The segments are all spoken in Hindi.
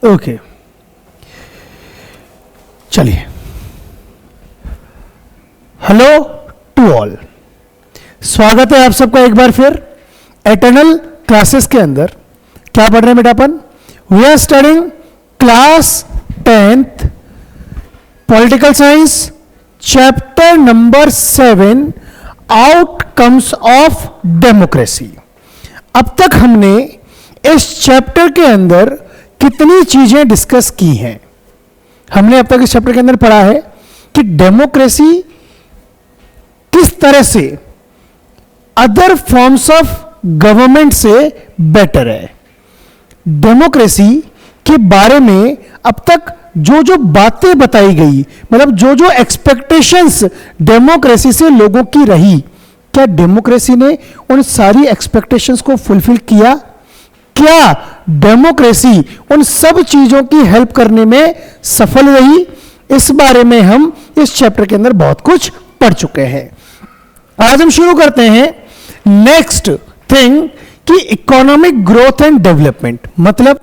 ओके, चलिए, हेलो टू ऑल, स्वागत है आप सबका एक बार फिर एटर्नल क्लासेस के अंदर। क्या पढ़ रहे हैं बेटा अपन? We are studying class 10th political science chapter number 7 outcomes of democracy. अब तक हमने इस चैप्टर के अंदर कितनी चीजें डिस्कस की हैं? हमने अब तक इस चैप्टर के अंदर पढ़ा है कि डेमोक्रेसी किस तरह से अदर फॉर्म्स ऑफ गवर्नमेंट से बेटर है। डेमोक्रेसी के बारे में अब तक जो जो बातें बताई गई, मतलब जो जो एक्सपेक्टेशंस डेमोक्रेसी से लोगों की रही, क्या डेमोक्रेसी ने उन सारी एक्सपेक्टेशंस को फुलफिल किया? क्या डेमोक्रेसी उन सब चीजों की हेल्प करने में सफल रही? इस बारे में हम इस चैप्टर के अंदर बहुत कुछ पढ़ चुके हैं। आज हम शुरू करते हैं नेक्स्ट थिंग कि इकोनॉमिक ग्रोथ एंड डेवलपमेंट। मतलब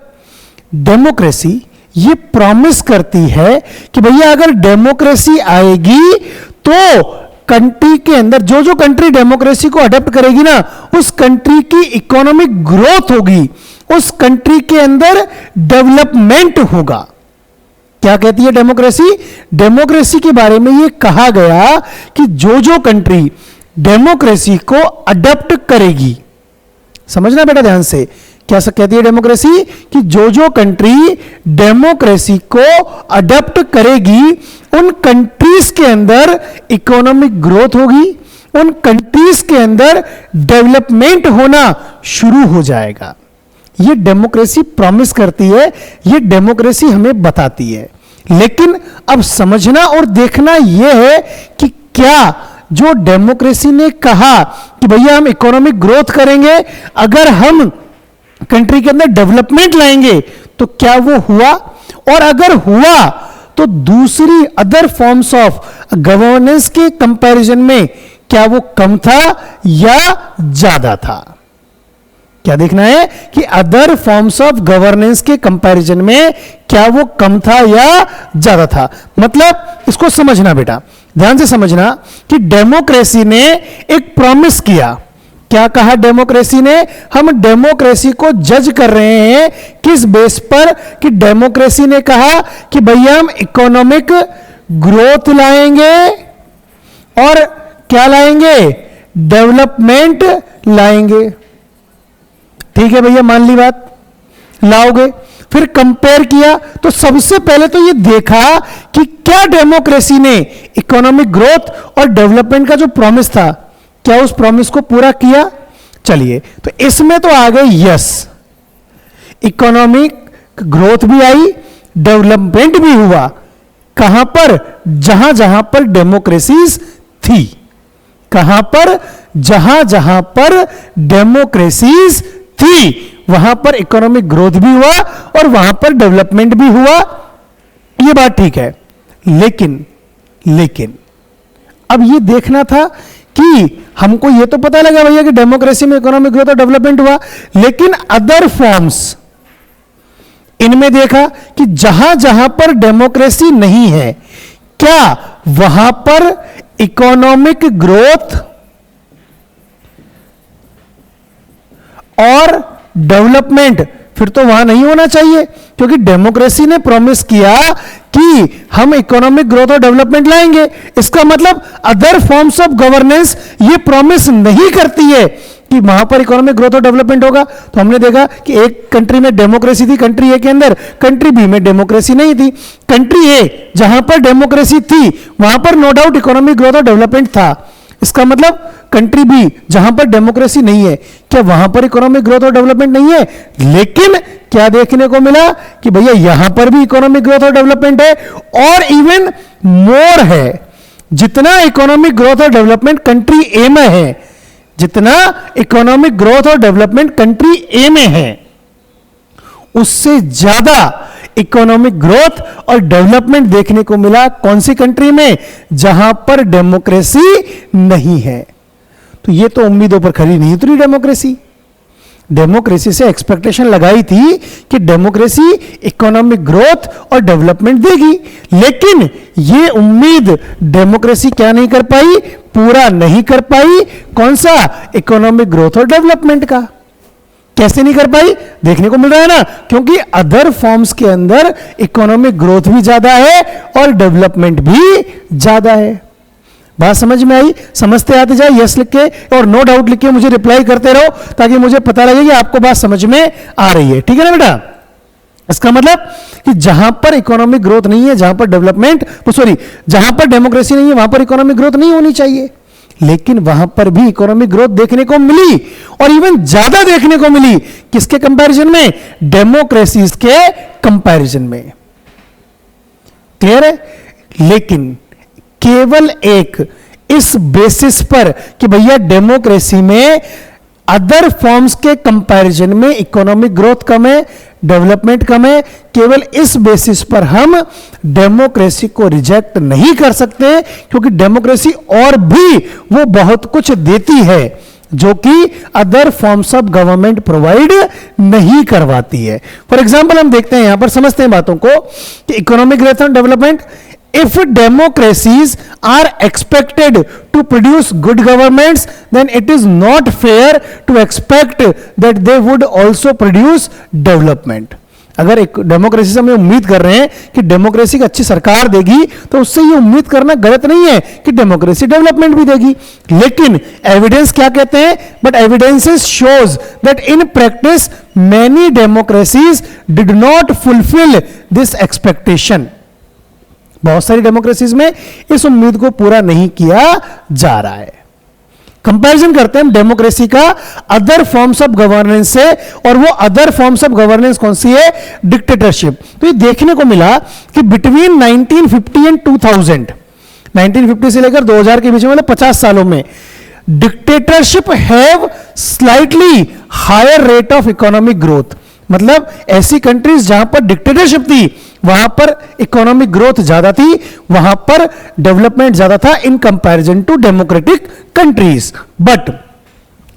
डेमोक्रेसी ये प्रॉमिस करती है कि भैया अगर डेमोक्रेसी आएगी तो कंट्री के अंदर जो जो कंट्री डेमोक्रेसी को अडॉप्ट करेगी ना, उस कंट्री की इकोनॉमिक ग्रोथ होगी, उस कंट्री के अंदर डेवलपमेंट होगा। क्या कहती है डेमोक्रेसी? डेमोक्रेसी के बारे में यह कहा गया कि जो जो कंट्री डेमोक्रेसी को अडॉप्ट करेगी, समझना बेटा ध्यान से, क्या कहती है डेमोक्रेसी? कि जो जो कंट्री डेमोक्रेसी को अडॉप्ट करेगी उन कंट्रीज के अंदर इकोनॉमिक ग्रोथ होगी, उन कंट्रीज के अंदर डेवलपमेंट होना शुरू हो जाएगा। ये डेमोक्रेसी प्रॉमिस करती है, ये डेमोक्रेसी हमें बताती है। लेकिन अब समझना और देखना यह है कि क्या जो डेमोक्रेसी ने कहा कि भैया हम इकोनॉमिक ग्रोथ करेंगे, अगर हम कंट्री के अंदर डेवलपमेंट लाएंगे तो क्या वो हुआ? और अगर हुआ तो दूसरी अदर फॉर्म्स ऑफ गवर्नेंस के कंपैरिजन में क्या वो कम था या ज्यादा था? क्या देखना है कि अदर फॉर्म्स ऑफ गवर्नेंस के कंपैरिजन में क्या वो कम था या ज्यादा था। मतलब इसको समझना बेटा, ध्यान से समझना कि डेमोक्रेसी ने एक प्रॉमिस किया। क्या कहा डेमोक्रेसी ने? हम डेमोक्रेसी को जज कर रहे हैं किस बेस पर? कि डेमोक्रेसी ने कहा कि भैया हम इकोनॉमिक ग्रोथ लाएंगे और क्या लाएंगे? डेवलपमेंट लाएंगे। ठीक है भैया, मान ली बात, लाओगे। फिर कंपेयर किया तो सबसे पहले तो ये देखा कि क्या डेमोक्रेसी ने इकोनॉमिक ग्रोथ और डेवलपमेंट का जो प्रॉमिस था, क्या उस प्रॉमिस को पूरा किया? चलिए, तो इसमें तो आ गए यस, इकोनॉमिक ग्रोथ भी आई, डेवलपमेंट भी हुआ। कहां पर? जहां जहां पर डेमोक्रेसीज थी। कहां पर? जहां जहां पर डेमोक्रेसीज थी वहां पर इकोनॉमिक ग्रोथ भी हुआ और वहां पर डेवलपमेंट भी हुआ। यह बात ठीक है। लेकिन अब यह देखना था कि हमको यह तो पता लगा भैया कि डेमोक्रेसी में इकोनॉमिक ग्रोथ और डेवलपमेंट हुआ, लेकिन अदर फॉर्म्स, इनमें देखा कि जहां जहां पर डेमोक्रेसी नहीं है, क्या वहां पर इकोनॉमिक ग्रोथ और डेवलपमेंट फिर तो वहां नहीं होना चाहिए, क्योंकि डेमोक्रेसी ने प्रॉमिस किया कि हम इकोनॉमिक ग्रोथ और डेवलपमेंट लाएंगे। इसका मतलब अदर फॉर्म्स ऑफ गवर्नेंस ये प्रॉमिस नहीं करती है कि वहां पर इकोनॉमिक ग्रोथ और डेवलपमेंट होगा। तो हमने देखा कि एक कंट्री में डेमोक्रेसी थी, कंट्री ए के अंदर, कंट्री बी में डेमोक्रेसी नहीं थी। कंट्री ए जहां पर डेमोक्रेसी थी वहां पर नो डाउट इकोनॉमिक ग्रोथ और डेवलपमेंट था। इसका मतलब कंट्री बी जहां पर डेमोक्रेसी नहीं है, क्या वहां पर इकोनॉमिक ग्रोथ और डेवलपमेंट नहीं है? लेकिन क्या देखने को मिला कि भैया यहां पर भी इकोनॉमिक ग्रोथ और डेवलपमेंट है, और इवन मोर है। जितना इकोनॉमिक ग्रोथ और डेवलपमेंट कंट्री ए में है, जितना इकोनॉमिक ग्रोथ और डेवलपमेंट कंट्री ए में है, उससे ज्यादा इकोनॉमिक ग्रोथ और डेवलपमेंट देखने को मिला कौन सी कंट्री में? जहां पर डेमोक्रेसी नहीं है। तो ये तो उम्मीदों पर खरी नहीं उतरी डेमोक्रेसी। डेमोक्रेसी से एक्सपेक्टेशन लगाई थी कि डेमोक्रेसी इकोनॉमिक ग्रोथ और डेवलपमेंट देगी, लेकिन ये उम्मीद डेमोक्रेसी क्या नहीं कर पाई, पूरा नहीं कर पाई। कौन सा? इकोनॉमिक ग्रोथ और डेवलपमेंट का। कैसे नहीं कर पाई? देखने को मिल रहा है ना, क्योंकि अदर फॉर्म्स के अंदर इकोनॉमिक ग्रोथ भी ज्यादा है और डेवलपमेंट भी ज्यादा है। बात समझ में आई? समझते आते जाए यस लिख के और नो डाउट लिख के मुझे रिप्लाई करते रहो, ताकि मुझे पता लगे कि आपको बात समझ में आ रही है। ठीक है ना बेटा? इसका मतलब कि जहां पर इकोनॉमिक ग्रोथ नहीं है, जहां पर डेवलपमेंट, सॉरी, जहां पर डेमोक्रेसी नहीं है वहां पर इकोनॉमिक ग्रोथ नहीं होनी चाहिए, लेकिन वहां पर भी इकोनॉमिक ग्रोथ देखने को मिली और इवन ज्यादा देखने को मिली। किसके कंपैरिजन में? डेमोक्रेसीज के कंपैरिजन में। क्लियर है? लेकिन केवल एक इस बेसिस पर कि भैया डेमोक्रेसी में अदर फॉर्म्स के कंपैरिजन में इकोनॉमिक ग्रोथ कम है, डेवलपमेंट कम है, केवल इस बेसिस पर हम डेमोक्रेसी को रिजेक्ट नहीं कर सकते, क्योंकि डेमोक्रेसी और भी वो बहुत कुछ देती है जो कि other forms of government provide नहीं करवाती है। फॉर एग्जाम्पल हम देखते हैं, यहां पर समझते हैं बातों को कि economic growth and development, if democracies are expected to produce good governments, then it is not fair to expect that they would also produce development. अगर एक डेमोक्रेसी से हम उम्मीद कर रहे हैं कि डेमोक्रेसी की अच्छी सरकार देगी, तो उससे ये उम्मीद करना गलत नहीं है कि डेमोक्रेसी डेवलपमेंट भी देगी। लेकिन एविडेंस क्या कहते हैं? But evidences shows that in practice many democracies did not fulfil this expectation. बहुत सारी डेमोक्रेसीज में इस उम्मीद को पूरा नहीं किया जा रहा है। कंपैरिजन करते हैं डेमोक्रेसी का अदर फॉर्म्स ऑफ गवर्नेंस से, और वो अदर फॉर्म्स ऑफ गवर्नेंस कौन सी है? डिक्टेटरशिप। तो ये देखने को मिला कि बिटवीन 1950 एंड 2000, 1950 से लेकर 2000 के बीच में, मतलब 50 सालों में, dictatorship have slightly higher rate of economic growth. मतलब ऐसी कंट्रीज जहां पर डिक्टेटरशिप थी वहां पर इकोनॉमिक ग्रोथ ज्यादा थी, वहां पर डेवलपमेंट ज्यादा था in comparison to democratic countries. But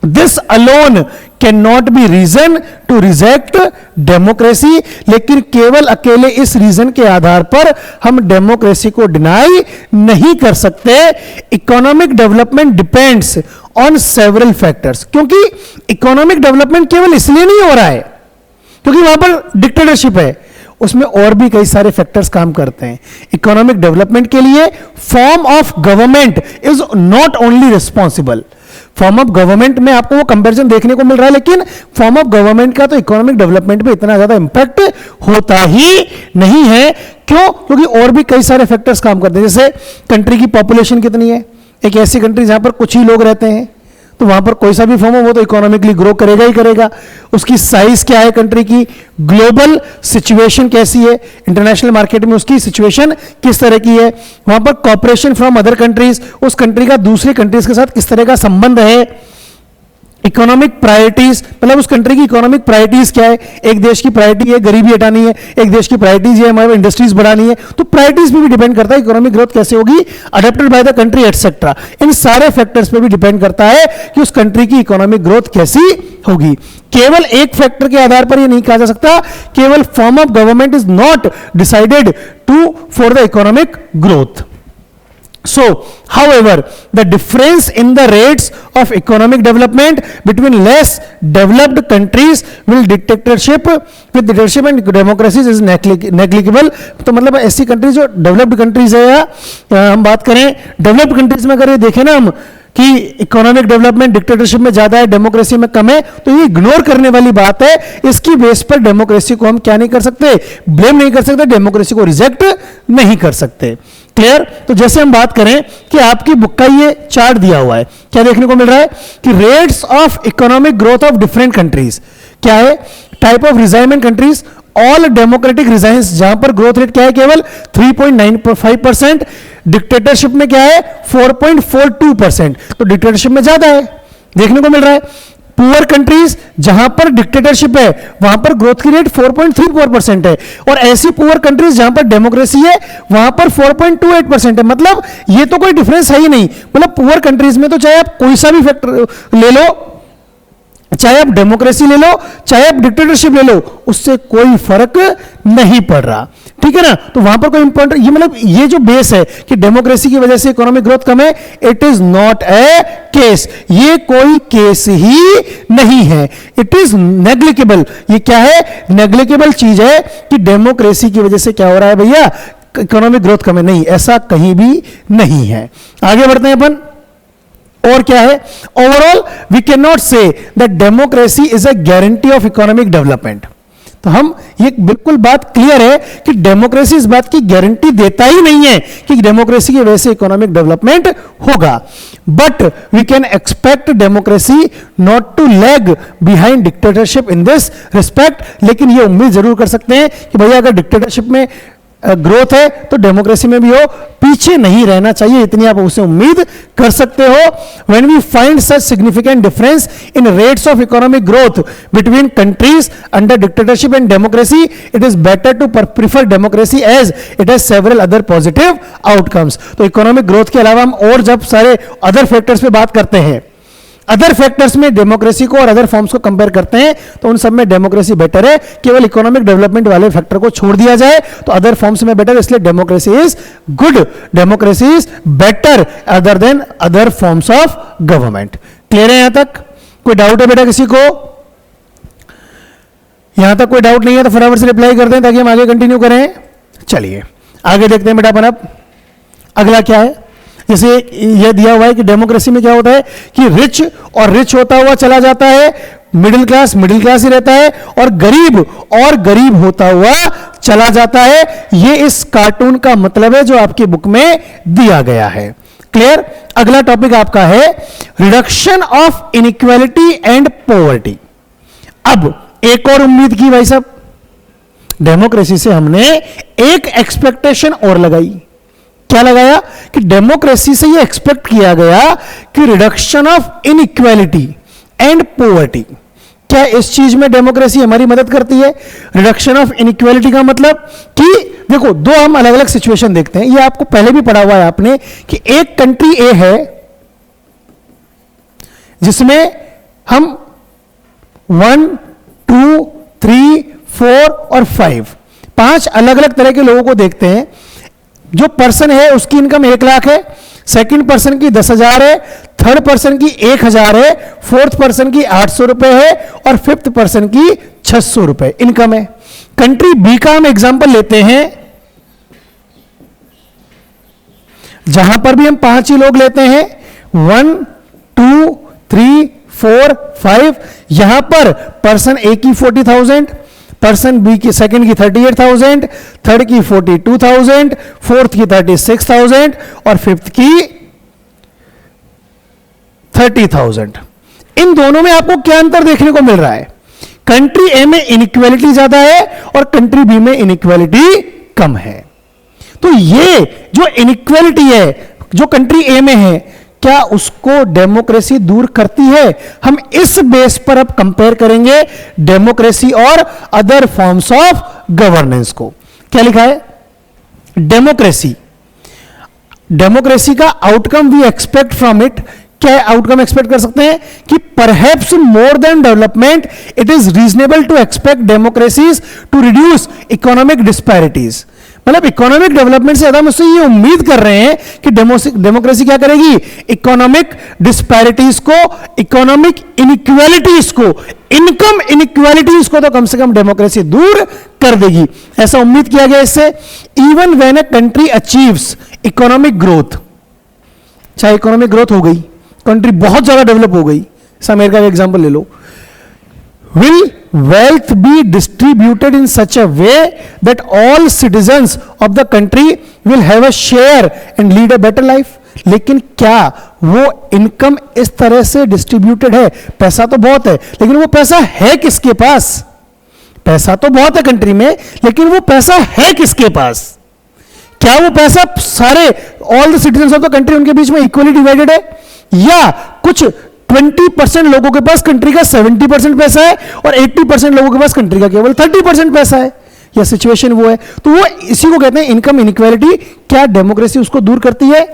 this alone can not be reason to reject democracy. लेकिन केवल अकेले इस रीजन के आधार पर हम डेमोक्रेसी को डिनाई नहीं कर सकते। Economic development depends on several factors, क्योंकि इकोनॉमिक डेवलपमेंट केवल इसलिए नहीं हो रहा है क्योंकि वहां पर डिक्टेटरशिप है, उसमें और भी कई सारे फैक्टर्स काम करते हैं। इकोनॉमिक डेवलपमेंट के लिए form of government is not only responsible. Form of government में आपको वो कंपैरिजन देखने को मिल रहा है, लेकिन फॉर्म ऑफ गवर्नमेंट का तो इकोनॉमिक डेवलपमेंट पे इतना ज्यादा इंपैक्ट होता ही नहीं है। क्यों? क्योंकि और भी कई सारे फैक्टर्स काम करते हैं। जैसे कंट्री की पॉपुलेशन कितनी है, एक ऐसी कंट्री जहां पर कुछ ही लोग रहते हैं, तो वहां पर कोई सा भी फॉर्म हो वो तो इकोनॉमिकली ग्रो करेगा ही करेगा। उसकी साइज क्या है कंट्री की, ग्लोबल सिचुएशन कैसी है, इंटरनेशनल मार्केट में उसकी सिचुएशन किस तरह की है, वहां पर कॉपरेशन फ्रॉम अदर कंट्रीज, उस कंट्री का दूसरी कंट्रीज के साथ किस तरह का संबंध है। इकोनॉमिक प्रायोरिटीज, मतलब उस कंट्री की इकोनॉमिक प्रायोरिटीज क्या है। एक देश की प्रायोरिटी है गरीबी हटानी है, एक देश की प्रायोरिटीज है हमारे इंडस्ट्रीज बढ़ानी है, तो प्रायोरिटीज पे भी डिपेंड करता है इकोनॉमिक ग्रोथ कैसे होगी, adopted by the country etcetera. इन सारे फैक्टर्स पे भी डिपेंड करता है कि उस कंट्री की इकोनॉमिक ग्रोथ कैसी होगी। केवल एक फैक्टर के आधार पर यह नहीं कहा जा सकता, केवल form of government is not decided to for the economic growth. So, however, the difference in the rates of economic development between less developed countries with dictatorship and democracies is negligible. तो मतलब ऐसी कंट्रीज जो डेवलप्ड कंट्रीज है, या हम बात करें डेवलप्ड कंट्रीज में, अगर ये देखें ना हम कि इकोनॉमिक डेवलपमेंट डिक्टेटरशिप में ज्यादा है, डेमोक्रेसी में कम है, तो ये इग्नोर करने वाली बात है। इसकी बेस पर डेमोक्रेसी को हम क्या नहीं कर सकते, ब्लेम नहीं कर सकते, डेमोक्रेसी को रिजेक्ट नहीं कर सकते। क्लियर? तो जैसे हम बात करें कि आपकी बुक का ये चार्ट दिया हुआ है, क्या देखने को मिल रहा है कि rates of economic growth of different countries क्या है, type of regiment countries, all democratic regimes, जहां पर ग्रोथ रेट क्या है केवल 3.95%, डिक्टेटरशिप में क्या है 4.42%, तो डिक्टेटरशिप में ज्यादा है देखने को मिल रहा है। पुअर कंट्रीज जहां पर डिक्टेटरशिप है वहां पर ग्रोथ की रेट 4.34% है, और ऐसी पुअर कंट्रीज जहां पर डेमोक्रेसी है वहां पर 4.28% है। मतलब ये तो कोई डिफरेंस है ही नहीं। मतलब पुअर कंट्रीज में तो चाहे आप कोई सा भी फैक्टर ले लो, चाहे आप डेमोक्रेसी ले लो चाहे आप डिक्टेटरशिप ले लो, उससे कोई फर्क नहीं पड़ रहा, ठीक है ना। तो वहां पर कोई इंपॉर्टेंट, ये मतलब ये जो बेस है कि डेमोक्रेसी की वजह से इकोनॉमिक ग्रोथ कम है, it is not a case, ये कोई केस ही नहीं है, इट इज नेग्लिकेबल। ये क्या है? नेग्लिकेबल चीज है कि डेमोक्रेसी की वजह से क्या हो रहा है भैया, इकोनॉमिक ग्रोथ कम है, नहीं, ऐसा कहीं भी नहीं है। आगे बढ़ते हैं अपन, और क्या है? Overall we can not say that democracy is a guarantee of economic development. तो हम ये बिल्कुल बात क्लियर है कि डेमोक्रेसी इस बात की गारंटी देता ही नहीं है कि डेमोक्रेसी की वजह से इकोनॉमिक डेवलपमेंट होगा, but we can expect democracy not to lag behind dictatorship in this respect. लेकिन ये उम्मीद जरूर कर सकते हैं कि भैया अगर डिक्टेटरशिप में ग्रोथ है तो डेमोक्रेसी में भी हो, पीछे नहीं रहना चाहिए, इतनी आप उसे उम्मीद कर सकते हो। When we find such significant difference in rates of economic growth between countries under dictatorship and democracy, it is better to prefer democracy as it has several other positive outcomes. तो इकोनॉमिक ग्रोथ के अलावा हम और जब सारे अदर फैक्टर्स पे बात करते हैं, अदर फैक्टर्स में डेमोक्रेसी को और अदर फॉर्म्स को कंपेयर करते हैं, तो उन सब में डेमोक्रेसी बेटर है, केवल इकोनॉमिक डेवलपमेंट वाले फैक्टर को छोड़ दिया जाए तो अदर फॉर्म्स में बेटर, इसलिए democracy is good, democracy is better other than other forms of government. Clear है यहां तक? कोई डाउट है बेटा किसी को? यहां तक कोई डाउट नहीं है तो फटाफट से रिप्लाई कर दें ताकि हम आगे कंटिन्यू करें। चलिए आगे देखते हैं बेटा अपन, अब अगला क्या है। जैसे यह दिया हुआ है कि डेमोक्रेसी में क्या होता है कि रिच और रिच होता हुआ चला जाता है, मिडिल क्लास ही रहता है, और गरीब होता हुआ चला जाता है। ये इस कार्टून का मतलब है जो आपकी बुक में दिया गया है। क्लियर? अगला टॉपिक आपका है reduction of inequality and poverty. अब एक और उम्मीद की भाई साहब, डेमोक्रेसी से हमने एक एक्सपेक्टेशन और लगाई। क्या लगाया? कि डेमोक्रेसी से ये एक्सपेक्ट किया गया कि reduction of inequality and poverty. क्या इस चीज में डेमोक्रेसी हमारी मदद करती है? रिडक्शन ऑफ इनइक्वालिटी का मतलब कि देखो, दो हम अलग अलग सिचुएशन देखते हैं, ये आपको पहले भी पढ़ा हुआ है आपने कि एक कंट्री ए है जिसमें हम 1, 2, 3, 4 और 5 अलग अलग तरह के लोगों को देखते हैं। जो पर्सन है उसकी इनकम 1 लाख है, सेकंड पर्सन की 10,000 है, थर्ड पर्सन की 1,000 है, फोर्थ पर्सन की 800 रुपए है और फिफ्थ पर्सन की 600 रुपए इनकम है। कंट्री बी का हम एग्जांपल लेते हैं, जहां पर भी हम 5 ही लोग लेते हैं, 1, 2, 3, 4, 5। यहां पर पर्सन ए की 40,000, पर्सन बी की सेकंड की 38,000, थर्ड की 42,000, फोर्थ की 36,000 और फिफ्थ की 30,000। इन दोनों में आपको क्या अंतर देखने को मिल रहा है? कंट्री ए में इनइक्वालिटी ज्यादा है और कंट्री बी में इनइक्वालिटी कम है। तो ये जो इनइक्वालिटी है जो कंट्री ए में है, क्या उसको डेमोक्रेसी दूर करती है? हम इस बेस पर अब कंपेयर करेंगे डेमोक्रेसी और अदर फॉर्म्स ऑफ गवर्नेंस को। क्या लिखा है? डेमोक्रेसी का outcome we expect from it. क्या आउटकम एक्सपेक्ट कर सकते हैं? कि perhaps more than development it is reasonable to expect democracies to reduce economic disparities. मतलब इकोनॉमिक डेवलपमेंट से ज्यादा हम उससे ये उम्मीद कर रहे हैं कि डेमोक्रेसी क्या करेगी? इकोनॉमिक डिस्पैरिटीज को, इकोनॉमिक इनइक्वालिटीज को, इनकम इनइक्वालिटीज को तो कम से कम डेमोक्रेसी दूर कर देगी, ऐसा उम्मीद किया गया इससे। Even when a country achieves economic growth, चाहे इकोनॉमिक ग्रोथ हो गई, कंट्री बहुत ज्यादा डेवलप हो गई, जैसे अमेरिका का एग्जांपल ले लो, will wealth be distributed in such a way that all citizens of the country will have a share and lead a better life? लेकिन क्या वो इनकम इस तरह से डिस्ट्रीब्यूटेड है? पैसा तो बहुत है, लेकिन वो पैसा है किसके पास? पैसा तो बहुत है कंट्री में, लेकिन वो पैसा है किसके पास? क्या वो पैसा सारे all the citizens of the country उनके बीच में इक्वली डिवाइडेड है, या कुछ 20% लोगों के पास कंट्री का 70% पैसा है और 80% लोगों के पास कंट्री का केवल 30% पैसा है? या सिचुएशन वो है, तो वो इसी को कहते हैं इनकम इनइक्वालिटी। क्या डेमोक्रेसी उसको दूर करती है?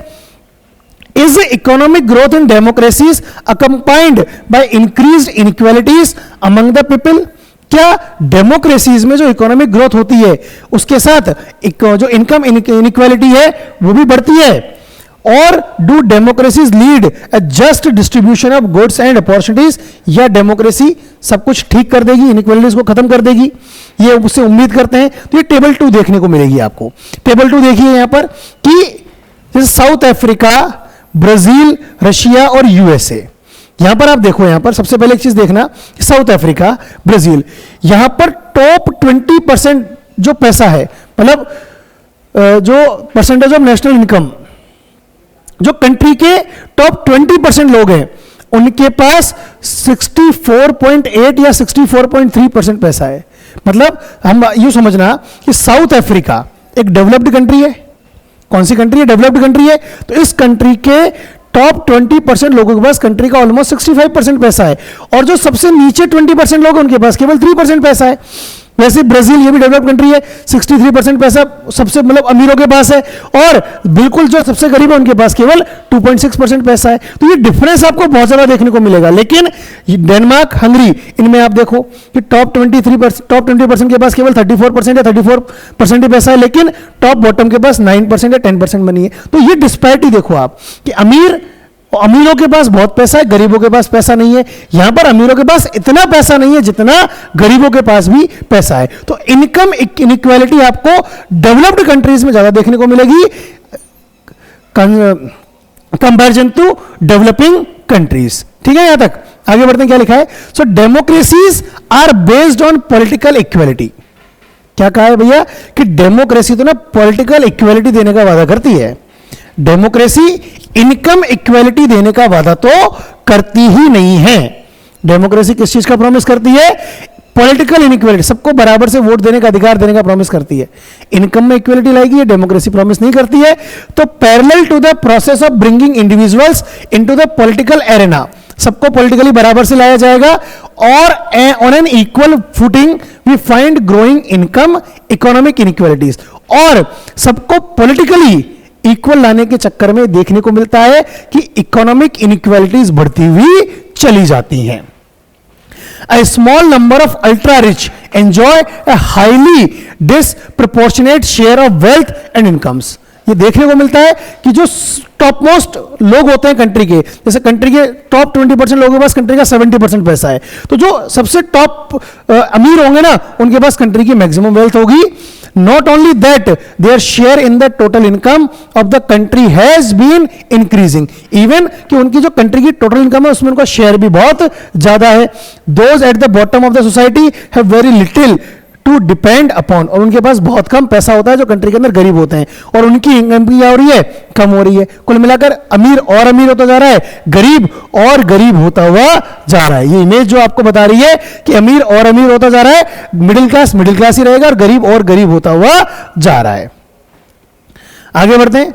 Is economic growth in democracies accompanied by increased inequalities among the people? क्या डेमोक्रेसीज में जो इकोनॉमिक ग्रोथ होती है उसके साथ जो इनकम इनइक्वालिटी है वो भी बढ़ती है? और do democracies lead a just distribution of goods and opportunities? या डेमोक्रेसी सब कुछ ठीक कर देगी, इनइक्वालिटीज को खत्म कर देगी, ये उससे उम्मीद करते हैं? तो ये टेबल 2 देखने को मिलेगी आपको। टेबल 2 देखिए यहां पर कि जैसे साउथ अफ्रीका, ब्राजील, रशिया और यूएसए। यहां पर आप देखो, यहां पर सबसे पहले एक चीज देखना, साउथ अफ्रीका, ब्राजील, यहां पर टॉप 20% जो पैसा है, मतलब जो परसेंटेज ऑफ नेशनल इनकम, जो कंट्री के टॉप 20% लोग हैं उनके पास 64.8 या 64.3% पैसा है। मतलब हम यूं समझना कि साउथ अफ्रीका एक डेवलप्ड कंट्री है। कौन सी कंट्री है? डेवलप्ड कंट्री है। तो इस कंट्री के टॉप 20% लोगों के पास कंट्री का ऑलमोस्ट 65% पैसा है, और जो सबसे नीचे 20% लोग हैं उनके पास केवल 3% पैसा है। वैसे ब्राजील, ये भी डेवलप कंट्री है, 63% पैसा सबसे मतलब अमीरों के पास है, और बिल्कुल जो सबसे गरीब है उनके पास केवल 2.6% पैसा है। तो ये डिफरेंस आपको बहुत ज्यादा देखने को मिलेगा। लेकिन डेनमार्क, हंगरी, इनमें आप देखो कि टॉप 20% के पास केवल 34% या 34% ही पैसा है, लेकिन टॉप बॉटम के पास 9% या 10% मनी है। तो ये डिस्पैरिटी देखो आप कि अमीरों के पास बहुत पैसा है, गरीबों के पास पैसा नहीं है। यहां पर अमीरों के पास इतना पैसा नहीं है जितना गरीबों के पास भी पैसा है। तो इनकम इनइक्वालिटी आपको डेवलप्ड कंट्रीज में ज्यादा देखने को मिलेगी कंपैरिजन टू डेवलपिंग कंट्रीज। ठीक है, यहां तक आगे बढ़ते हैं। क्या लिखा है? So democracies are based on political equality. क्या कहा है भैया कि डेमोक्रेसी तो ना पॉलिटिकल इक्वालिटी देने का वादा करती है। डेमोक्रेसी इनकम इक्वालिटी देने का वादा तो करती ही नहीं है। डेमोक्रेसी किस चीज का प्रॉमिस करती है? पॉलिटिकल इनइक्वालिटी, सबको बराबर से वोट देने का अधिकार देने का प्रॉमिस करती है। इनकम में इक्वालिटी लाएगी, ये डेमोक्रेसी प्रॉमिस नहीं करती है। तो parallel to the process of bringing individuals into the political arena, सबको पॉलिटिकली बराबर से लाया जाएगा, और on an equal footing we find growing income economic inequalities. और सबको पॉलिटिकली इक्वल लाने के चक्कर में देखने को मिलता है कि इकोनॉमिक इनइक्वालिटीज बढ़ती हुई चली जाती हैं। A small number of ultra rich enjoy a highly disproportionate share of wealth and incomes. ये देखने को मिलता है कि जो टॉप मोस्ट लोग होते हैं कंट्री के, जैसे कंट्री के टॉप 20% लोगों के पास कंट्री का 70% पैसा है, तो जो सबसे टॉप अमीर होंगे ना उनके पास कंट्री की मैक्सिमम वेल्थ होगी। Not only that, their share in the total income of the country has been increasing. Even कि उनकी जो कंट्री की टोटल इनकम है उसमें उनका शेयर भी बहुत ज्यादा है। Those at the bottom of the society have very little to depend upon, और उनके पास बहुत कम पैसा होता है जो कंट्री के अंदर गरीब होते हैं, और उनकी इनकम भी क्या हो रही है? कम हो रही है। कुल मिलाकर अमीर और अमीर होता जा रहा है, गरीब और गरीब होता हुआ जा रहा है। ये इमेज जो आपको बता रही है कि अमीर और अमीर होता जा रहा है, मिडिल क्लास ही रहेगा, और गरीब होता हुआ जा रहा है। आगे बढ़ते हैं।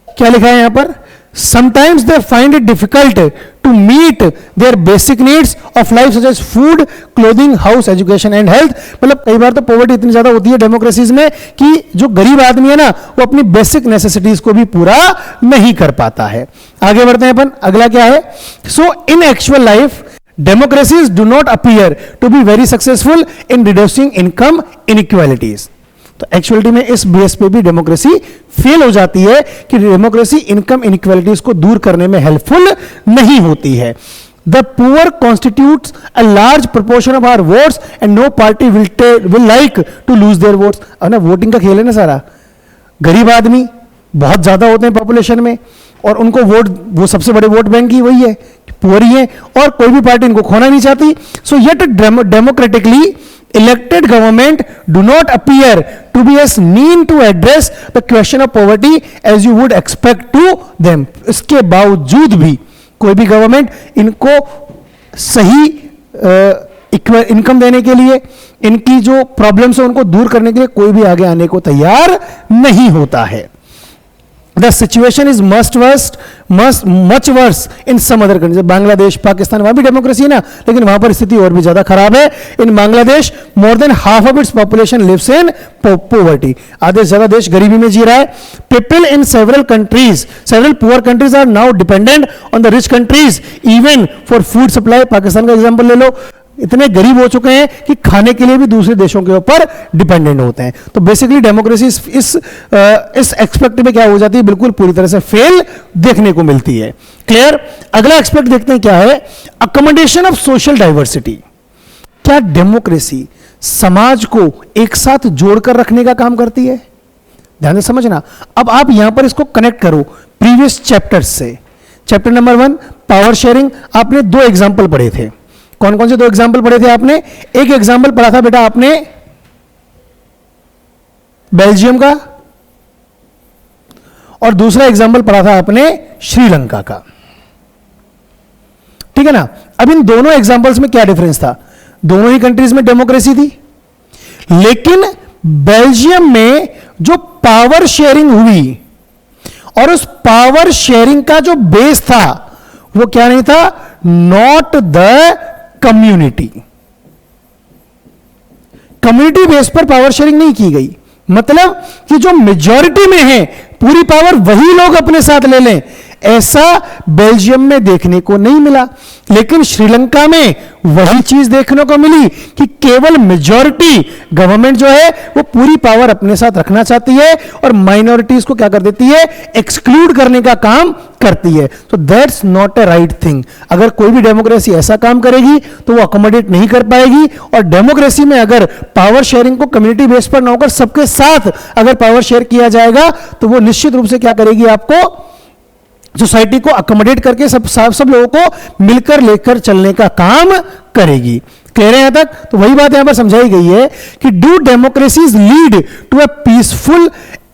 क्या लिखा है यहां पर? Sometimes they find it difficult to meet their basic needs of life such as food, clothing, house, education and health. मतलब कई बार तो पॉवर्टी इतनी ज्यादा होती है डेमोक्रेसीज में कि जो गरीब आदमी है ना वो अपनी बेसिक नेसेसिटीज को भी पूरा नहीं कर पाता है। आगे बढ़ते हैं अपन। अगला क्या है? So in actual life democracies do not appear to be very successful in reducing income inequalities. तो एक्चुअलिटी में इस बेस पे भी डेमोक्रेसी फेल हो जाती है कि डेमोक्रेसी इनकम इनइक्वालिटीज को दूर करने में हेल्पफुल नहीं होती है। The poor constitutes a large proportion of our votes and no party will like to lose their votes. अब ना वोटिंग का खेल है ना सारा, गरीब आदमी बहुत ज्यादा होते हैं पॉपुलेशन में, और उनको वोट, वो सबसे बड़े वोट बैंक ही वही है, पुअर ही है, और कोई भी पार्टी इनको खोना नहीं चाहती। सो yet democratically elected government do not appear to be as mean to address the question of poverty as you would expect to them. इसके बावजूद भी कोई भी गवर्नमेंट इनको सही इनकम देने के लिए, इनकी जो प्रॉब्लम्स है उनको दूर करने के लिए कोई भी आगे आने को तैयार नहीं होता है। The situation is much worse in some other countries. Bangladesh, Pakistan, वहां भी डेमोक्रेसी है ना, लेकिन वहां पर स्थिति और भी ज्यादा खराब है। In Bangladesh more than half of its population lives in poverty. आधे से ज्यादा देश गरीबी में जी रहा है। People in several poor countries are now dependent on the rich countries even for food supply. Pakistan का एग्जांपल ले लो, इतने गरीब हो चुके हैं कि खाने के लिए भी दूसरे देशों के ऊपर डिपेंडेंट होते हैं। तो बेसिकली डेमोक्रेसी इस एक्सपेक्ट में क्या हो जाती है, बिल्कुल पूरी तरह से फेल देखने को मिलती है। क्लियर। अगला एक्सपेक्ट देखते हैं क्या है, अकोमोडेशन ऑफ सोशल डाइवर्सिटी। क्या डेमोक्रेसी समाज को एक साथ जोड़कर रखने का काम करती है? ध्यान से समझना। अब आप यहां पर इसको कनेक्ट करो प्रीवियस चैप्टर्स से। चैप्टर नंबर 1 पावर शेयरिंग, आपने 2 एग्जाम्पल पढ़े थे। कौन कौन से 2 एग्जाम्पल पढ़े थे आपने? एक एग्जाम्पल पढ़ा था बेटा आपने बेल्जियम का, और दूसरा एग्जाम्पल पढ़ा था आपने श्रीलंका का। ठीक है ना। अब इन दोनों एग्जाम्पल्स में क्या डिफरेंस था? दोनों ही कंट्रीज में डेमोक्रेसी थी, लेकिन बेल्जियम में जो पावर शेयरिंग हुई और उस पावर शेयरिंग का जो बेस था वो क्या नहीं था? नॉट द कम्युनिटी बेस पर पावर शेयरिंग नहीं की गई। मतलब कि जो मेजॉरिटी में है पूरी पावर वही लोग अपने साथ ले लें, ऐसा बेल्जियम में देखने को नहीं मिला। लेकिन श्रीलंका में वही चीज देखने को मिली कि केवल मेजॉरिटी गवर्नमेंट जो है वो पूरी पावर अपने साथ रखना चाहती है और माइनॉरिटीज को क्या कर देती है? एक्सक्लूड करने का काम करती है। तो that's not a right thing. अगर कोई भी डेमोक्रेसी ऐसा काम करेगी तो वो अकोमोडेट नहीं कर पाएगी। और डेमोक्रेसी में अगर पावर शेयरिंग को कम्युनिटी बेस पर ना होकर सबके साथ अगर पावर शेयर किया जाएगा तो वो निश्चित रूप से क्या करेगी? आपको सोसाइटी को अकोमोडेट करके सब लोगों को मिलकर लेकर चलने का काम करेगी। क्लियर है यहां तक? तो वही बात यहां पर समझाई गई है कि do democracies lead to a peaceful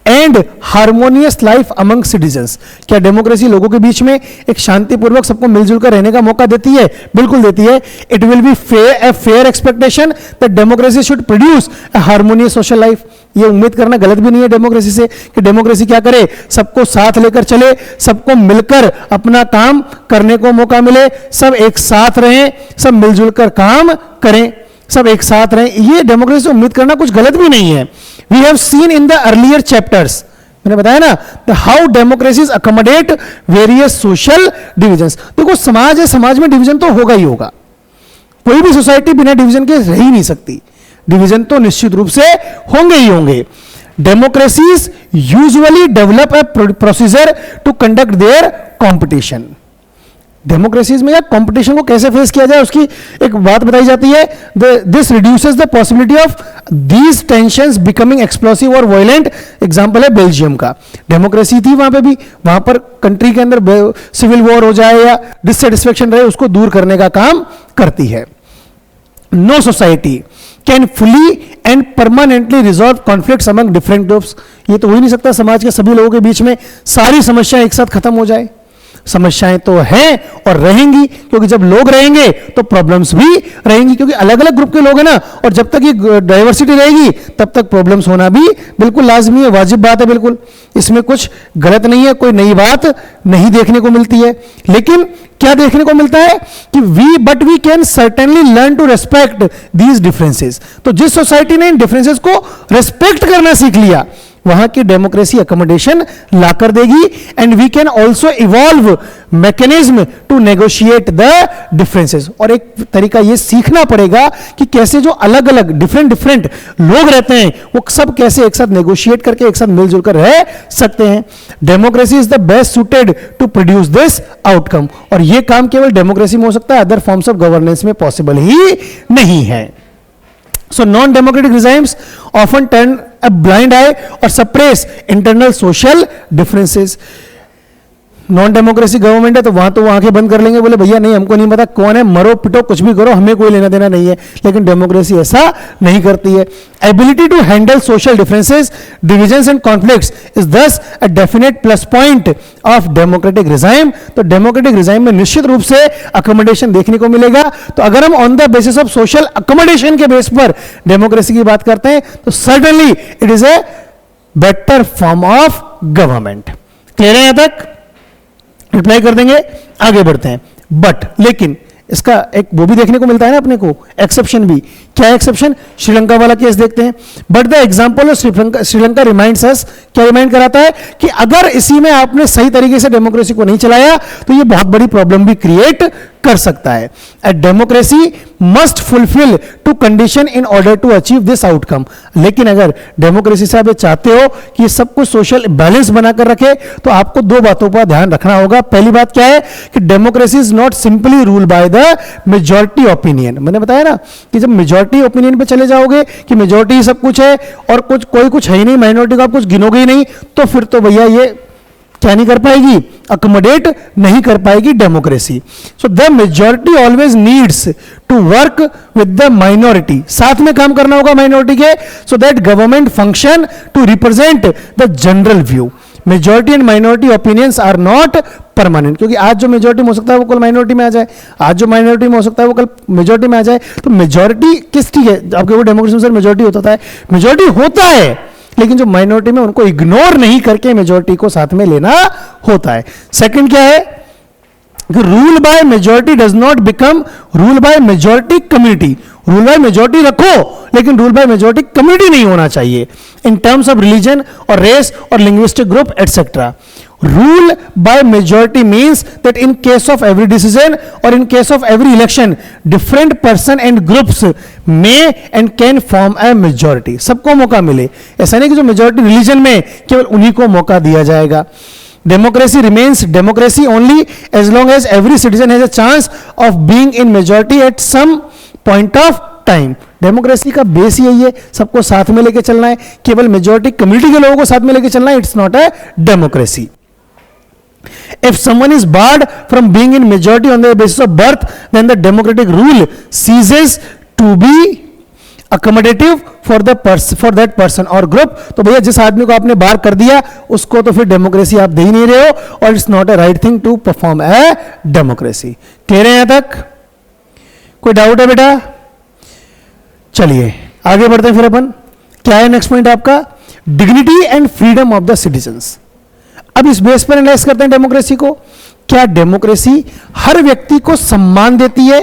and harmonious life among citizens. क्या डेमोक्रेसी लोगों के बीच में एक शांतिपूर्वक सबको मिलजुल कर रहने का मौका देती है? बिल्कुल देती है। It will be fair expectation that democracy should produce a harmonious social life. ये उम्मीद करना गलत भी नहीं है डेमोक्रेसी से कि डेमोक्रेसी क्या करे? सबको साथ लेकर चले, सबको मिलकर अपना काम करने को मौका मिले, सब एक साथ रहें, सब मिलजुल कर काम करें, सब एक साथ रहें। ये डेमोक्रेसी से उम्मीद करना कुछ गलत भी नहीं है। We have seen in the earlier chapters, मैंने बताया ना, how democracies accommodate various social divisions। देखो समाज है, समाज में डिवीजन तो होगा ही होगा। कोई भी सोसाइटी बिना डिवीजन के रह ही नहीं सकती। डिवीजन तो निश्चित रूप से होंगे ही होंगे। Democracies usually develop a procedure to conduct their competition. Democracies में या कंपटीशन को कैसे फेस किया जाए उसकी एक बात बताई जाती है। This reduces the possibility of these tensions becoming explosive और वायलेंट। एग्जांपल है बेल्जियम का। डेमोक्रेसी थी वहां पे भी, वहां पर कंट्री के अंदर सिविल वॉर हो जाए या डिससेटिस्फेक्शन रहे उसको दूर करने का काम करती है। No society can fully and permanently resolve conflicts among different groups. ये तो हो ही नहीं सकता समाज के सभी लोगों के बीच में सारी समस्याएं एक साथ खत्म हो जाए। समस्याएं तो हैं और रहेंगी, क्योंकि जब लोग रहेंगे तो प्रॉब्लम्स भी रहेंगी, क्योंकि अलग अलग ग्रुप के लोग हैं ना, और जब तक ये डाइवर्सिटी रहेगी तब तक प्रॉब्लम्स होना भी बिल्कुल लाजमी है, वाजिब बात है बिल्कुल। इसमें कुछ गलत नहीं है, कोई नई बात नहीं देखने को मिलती है। लेकिन क्या देखने को मिलता है कि we can certainly learn to respect these differences. तो जिस सोसाइटी ने इन डिफरेंसेस को रेस्पेक्ट करना सीख लिया वहां की डेमोक्रेसी अकोमोडेशन लाकर देगी। And we can also evolve mechanism to negotiate the differences. और एक तरीका ये सीखना पड़ेगा कि कैसे जो अलग अलग डिफरेंट लोग रहते हैं वो सब कैसे एक साथ नेगोशिएट करके एक साथ मिलजुल कर रह सकते हैं। Democracy is the best suited to produce this outcome. और ये काम केवल डेमोक्रेसी में हो सकता है, अदर फॉर्म्स ऑफ गवर्नेंस में पॉसिबल ही नहीं है। So non-democratic regimes often turn a blind eye or suppress internal social differences. Non democracy government है तो वो आंखें बंद कर लेंगे, बोले भैया नहीं हमको नहीं पता कौन है, मरो पिटो कुछ भी करो, हमें कोई लेना देना नहीं है। लेकिन डेमोक्रेसी ऐसा नहीं करती है। Ability to handle social differences, divisions and conflicts is thus a definite plus point of democratic regime. तो डेमोक्रेटिक रिजाइम में निश्चित रूप से अकोमोडेशन देखने को मिलेगा। तो अगर हम on the basis of social accommodation के बेस पर डेमोक्रेसी की बात करते हैं तो certainly it is a better form of government. Clear है यहां तक? रिप्लाई कर देंगे, आगे बढ़ते हैं। बट लेकिन इसका एक वो भी देखने को मिलता है ना अपने को, एक्सेप्शन भी। क्या एक्सेप्शन? श्रीलंका वाला केस देखते हैं। But the example of Sri Lanka reminds अस, क्या रिमाइंड कराता है कि अगर इसी में आपने सही तरीके से डेमोक्रेसी को नहीं चलाया तो ये बहुत बड़ी प्रॉब्लम भी क्रिएट कर सकता है। A democracy must fulfil two condition in order to achieve this outcome. लेकिन अगर डेमोक्रेसी से आप चाहते हो कि सब कुछ सोशल बैलेंस बनाकर रखे तो आपको दो बातों पर ध्यान रखना होगा। पहली बात क्या है कि democracy is not simply rule by the majority opinion. मैंने बताया ना कि जब मेजॉरिटी ओपिनियन पे चले जाओगे कि मेजॉरिटी सब कुछ है और कोई कुछ है ही नहीं, माइनॉरिटी को आप कुछ गिनोगे ही नहीं, तो फिर तो भैया ये क्या नहीं कर पाएगी, अकोमोडेट नहीं कर पाएगी democracy. So the majority always needs to work with the minority, साथ में काम करना होगा माइनॉरिटी के, so that government function to represent the general view. Majority and minority opinions are not permanent, क्योंकि आज जो मेजॉरिटी में हो सकता है वो कल माइनॉरिटी में आ जाए, आज जो माइनॉरिटी में हो सकता है वो कल मेजॉरिटी में आ जाए। तो मेजॉरिटी किस, ठीक है आपके वो डेमोक्रेसी में सर मेजॉरिटी होता है, मेजॉरिटी होता है, लेकिन जो माइनॉरिटी में उनको इग्नोर नहीं करके मेजॉरिटी को साथ में लेना होता है। सेकंड क्या है कि rule by majority does not become rule by majority community. Rule by majority रखो लेकिन रूल बाय मेजॉरिटी कम्युनिटी नहीं होना चाहिए इन टर्म्स ऑफ रिलीजन और रेस और linguistic group etcetera. Rule by majority means that in case of every decision or in case of every election, different person and groups may and can form a majority. सबको मौका मिले, ऐसा नहीं कि जो majority religion में केवल उन्हीं को मौका दिया जाएगा। Democracy remains democracy only as long as every citizen has a chance of being in majority at some point of time. Democracy का बेस यही है, सबको साथ में लेके चलना है, केवल मेजॉरिटी कम्युनिटी के लोगों को साथ में लेके चलना है, it's not a democracy. If someone is barred from being in majority on the basis of birth, then the democratic rule ceases to be accommodative for that person or group. तो भैया जिस आदमी को आपने बार कर दिया उसको तो फिर डेमोक्रेसी आप दे ही नहीं रहे हो और it's not a right thing to perform a democracy. Clear है यहां तक? कोई डाउट है बेटा? चलिए आगे बढ़ते हैं फिर अपन। क्या है नेक्स्ट पॉइंट आपका? Dignity and freedom of the citizens. अब इस बेस पर एनालाइज करते हैं डेमोक्रेसी को। क्या डेमोक्रेसी हर व्यक्ति को सम्मान देती है?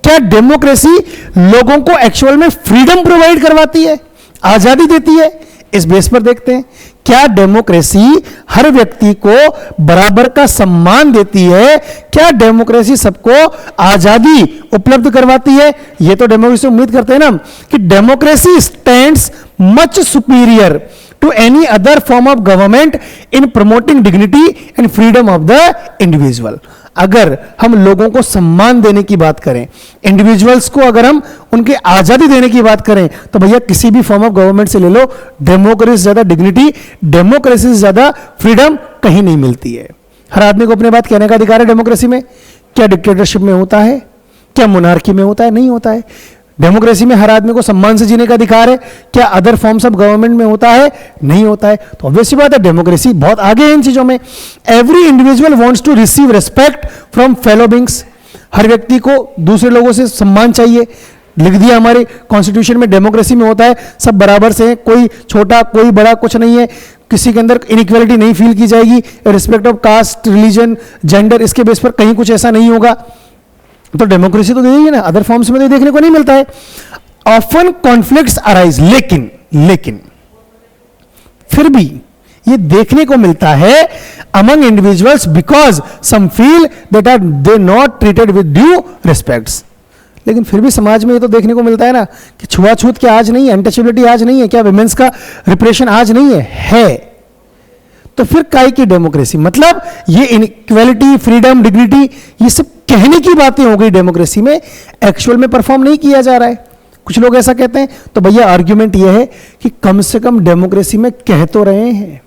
क्या डेमोक्रेसी लोगों को एक्चुअल में फ्रीडम प्रोवाइड करवाती है, आजादी देती है? इस बेस पर देखते हैं। क्या डेमोक्रेसी हर व्यक्ति को बराबर का सम्मान देती है? क्या डेमोक्रेसी सबको आजादी उपलब्ध करवाती है? यह तो डेमोक्रेसी उम्मीद करते हैं ना कि democracy stands much superior to any other form of government in promoting dignity and freedom of the individual. अगर हम लोगों को सम्मान देने की बात करें, इंडिविजुअल्स को अगर हम उनकी आजादी देने की बात करें, तो भैया किसी भी फॉर्म ऑफ गवर्नमेंट से ले लो, डेमोक्रेसी से ज्यादा डिग्निटी, डेमोक्रेसी से ज्यादा फ्रीडम कहीं नहीं मिलती है। हर आदमी को अपनी बात कहने का अधिकार है डेमोक्रेसी में। क्या डिक्टेटरशिप में होता है? क्या मोनार्की में होता है? नहीं होता है। डेमोक्रेसी में हर आदमी को सम्मान से जीने का अधिकार है। क्या अदर फॉर्म्स ऑफ गवर्नमेंट में होता है? नहीं होता है। तो ऑब्वियस सी बात है डेमोक्रेसी बहुत आगे है इन चीजों में। Every individual wants to receive respect from fellow beings. हर व्यक्ति को दूसरे लोगों से सम्मान चाहिए। लिख दिया हमारे कॉन्स्टिट्यूशन में, डेमोक्रेसी में होता है सब बराबर से हैं, कोई छोटा कोई बड़ा कुछ नहीं है, किसी के अंदर इनइक्वालिटी नहीं फील की जाएगी, respect of caste, religion, gender, इसके बेस पर कहीं कुछ ऐसा नहीं होगा। तो डेमोक्रेसी तो दे देगी ना, अदर फॉर्म्स में तो देखने को नहीं मिलता है। ऑफन कॉन्फ्लिक्ट्स अराइज, लेकिन फिर भी ये देखने को मिलता है among individuals because some feel that are they not treated with due respects. लेकिन फिर भी समाज में ये तो देखने को मिलता है ना कि छुआछूत क्या आज नहीं है, अनटचेबिलिटी आज नहीं है, क्या विमेंस का रिप्रेशन आज नहीं है। तो फिर काय की डेमोक्रेसी? मतलब ये इनइक्वालिटी, फ्रीडम, डिग्निटी, ये सब कहने की बातें हो गई डेमोक्रेसी में, एक्चुअल में परफॉर्म नहीं किया जा रहा है। कुछ लोग ऐसा कहते हैं। तो भैया आर्ग्यूमेंट ये है कि कम से कम डेमोक्रेसी में कह तो रहे हैं,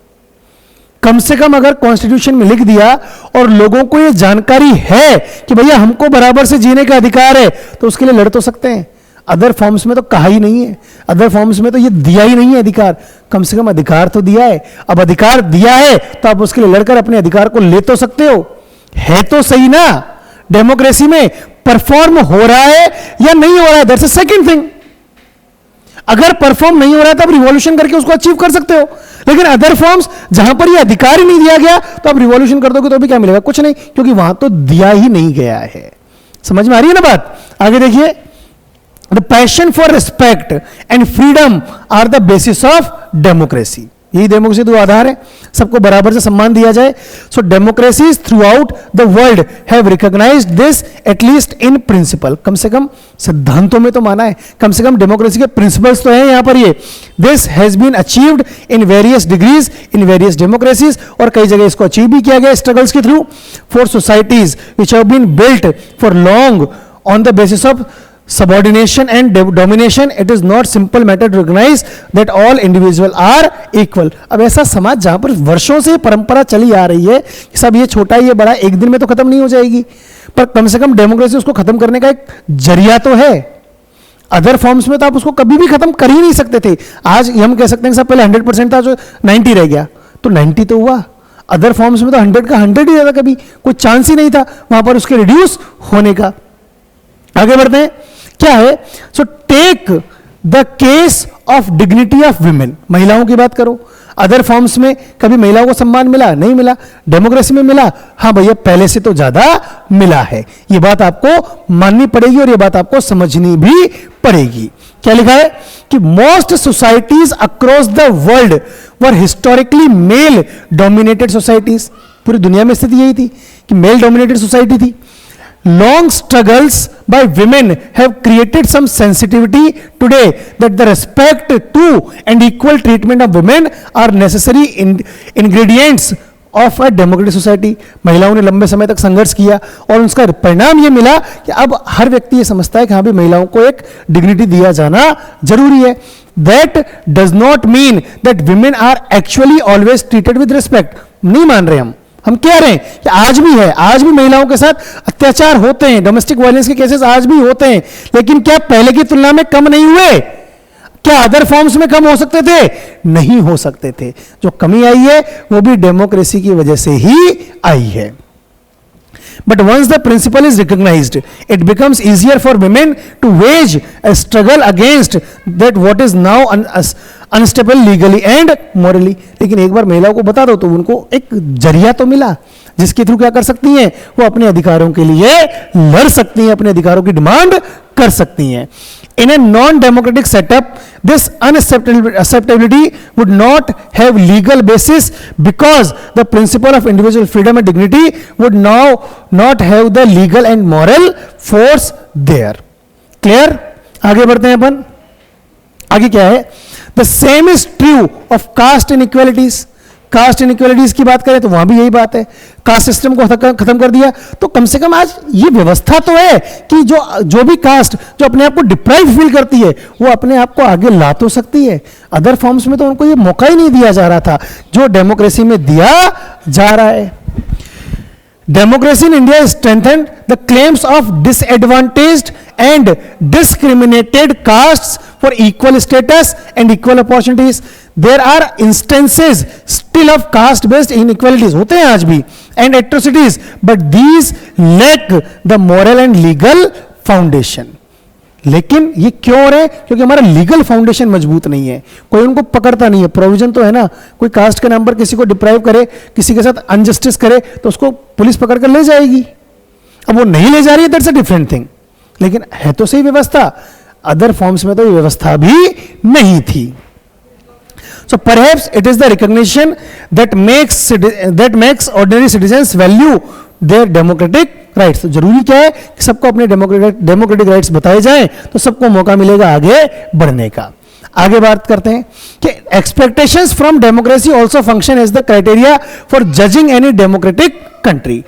कम से कम अगर कॉन्स्टिट्यूशन में लिख दिया और लोगों को ये जानकारी है कि भैया हमको बराबर से जीने का अधिकार है, तो उसके लिए लड़ तो सकते हैं। अदर फॉर्म्स में तो कहा ही नहीं है, अदर फॉर्म्स में तो ये दिया ही नहीं है अधिकार। कम से कम अधिकार तो दिया है। अब अधिकार दिया है तो आप उसके लिए लड़कर अपने अधिकार को ले तो सकते हो। है तो सही ना, डेमोक्रेसी में परफॉर्म हो रहा है या नहीं हो रहा है, दैट्स अ सेकंड थिंग। अगर परफॉर्म नहीं हो रहा है तो आप रिवॉल्यूशन करके उसको अचीव कर सकते हो, लेकिन अदर फॉर्म्स जहां पर ये अधिकार ही नहीं दिया गया तो आप रिवॉल्यूशन कर दोगे तो भी क्या मिलेगा, कुछ नहीं, क्योंकि वहां तो दिया ही नहीं गया है। समझ में आ रही है ना बात? आगे देखिए, the passion for respect and freedom are the basis of democracy. यही डेमोक्रेसी तो आधार है, सबको बराबर से सम्मान दिया जाए। So democracies throughout the world have recognised this at least in principle. कम से कम सिद्धांतों में तो माना है, कम से कम डेमोक्रेसी के प्रिंसिपल्स तो हैं यहां पर। ये this has been achieved in various degrees in various democracies, और कई जगह इसको अचीव भी किया गया स्ट्रगल्स के through. For societies which have been built for long on the basis of subordination and domination, it is not simple matter to recognize that all individual are equal। अब ऐसा समाज जहां पर वर्षों से परंपरा चली आ रही है कि सब ये छोटा ये बड़ा, एक दिन में तो खत्म नहीं हो जाएगी, पर कम से कम डेमोक्रेसी उसको खत्म करने का एक जरिया तो है। अदर फॉर्म्स में तो आप उसको कभी भी खत्म कर ही नहीं सकते थे। आज हम कह सकते हैं कि सब पहले 100% था, जो 90 रह गया तो 90 तो हुआ। अदर फॉर्म्स में तो 100 का 100 ही रहता, कभी कोई चांस ही नहीं था वहां पर उसके रिड्यूस होने का। आगे बढ़ते हैं, क्या है? So take the case of dignity of women. महिलाओं की बात करो, अदर फॉर्म्स में कभी महिलाओं को सम्मान मिला? नहीं मिला। डेमोक्रेसी में मिला? हाँ भैया, पहले से तो ज्यादा मिला है। ये बात आपको माननी पड़ेगी और ये बात आपको समझनी भी पड़ेगी। क्या लिखा है कि most societies across the world were historically male dominated societies. पूरी दुनिया में स्थिति यही थी कि मेल डोमिनेटेड सोसाइटी थी। Long struggles by women have created some sensitivity today that the respect to and equal treatment of women are necessary ingredients of a democratic society। महिलाओं ने लंबे समय तक संघर्ष किया और उसका परिणाम यह मिला कि अब हर व्यक्ति ये समझता है कि हाँ भी महिलाओं को एक डिग्निटी दिया जाना जरूरी है। That does not mean that women are actually always treated with respect। नहीं मान रहे हम कह रहे हैं कि आज भी है, आज भी महिलाओं के साथ अत्याचार होते हैं, डोमेस्टिक वायलेंस के केसेस आज भी होते हैं, लेकिन क्या पहले की तुलना में कम नहीं हुए? क्या अदर फॉर्म्स में कम हो सकते थे? नहीं हो सकते थे। जो कमी आई है वो भी डेमोक्रेसी की वजह से ही आई है। But once the principle is recognized, it becomes easier for women to wage a struggle against that what is now unstable legally and morally। लेकिन एक बार महिलाओं को बता दो तो उनको एक जरिया तो मिला जिसके थ्रू क्या कर सकती हैं, वो अपने अधिकारों के लिए लड़ सकती हैं, अपने अधिकारों की डिमांड कर सकती हैं। In a non-democratic setup, this unacceptability would not have legal basis because the principle of individual freedom and dignity would now not have the legal and moral force there। Clear? आगे बढ़ते हैं अपन। आगे क्या है? The same is true of caste inequalities। Caste inequalities की बात करें तो वहां भी यही बात है, कास्ट सिस्टम को खत्म कर दिया। तो कम से कम आज ये व्यवस्था तो है कि जो भी कास्ट जो अपने आप को डिप्राइव फील करती है वो अपने आप को आगे ला तो सकती है। अदर फॉर्म्स में तो उनको ये मौका ही नहीं दिया जा रहा था जो डेमोक्रेसी में दिया जा रहा है। Democracy in India strengthened the claims of disadvantaged and discriminated castes for equal status and equal opportunities। There are instances still of caste based inequalities, होते हैं आज भी, and atrocities, but these lack the moral and legal foundation। लेकिन ये क्यों हो रहे हैं? क्योंकि हमारा लीगल फाउंडेशन मजबूत नहीं है, कोई उनको पकड़ता नहीं है। प्रोविजन तो है ना, कोई कास्ट के नाम पर किसी को डिप्राइव करे, किसी के साथ अनजस्टिस करे तो उसको पुलिस पकड़ कर ले जाएगी। अब वो नहीं ले जा रही है, दैट्स अ डिफरेंट थिंग, लेकिन है तो सही व्यवस्था। अदर फॉर्म्स में तो ये व्यवस्था भी नहीं थी। So perhaps it is the recognition that makes ordinary citizens value their democratic rights. तो जरूरी क्या है कि सबको अपने डेमोक्रेटिक राइट्स बताए जाएं तो सबको मौका मिलेगा आगे बढ़ने का। आगे बात करते हैं कि expectations from democracy also function as the criteria for judging any democratic country.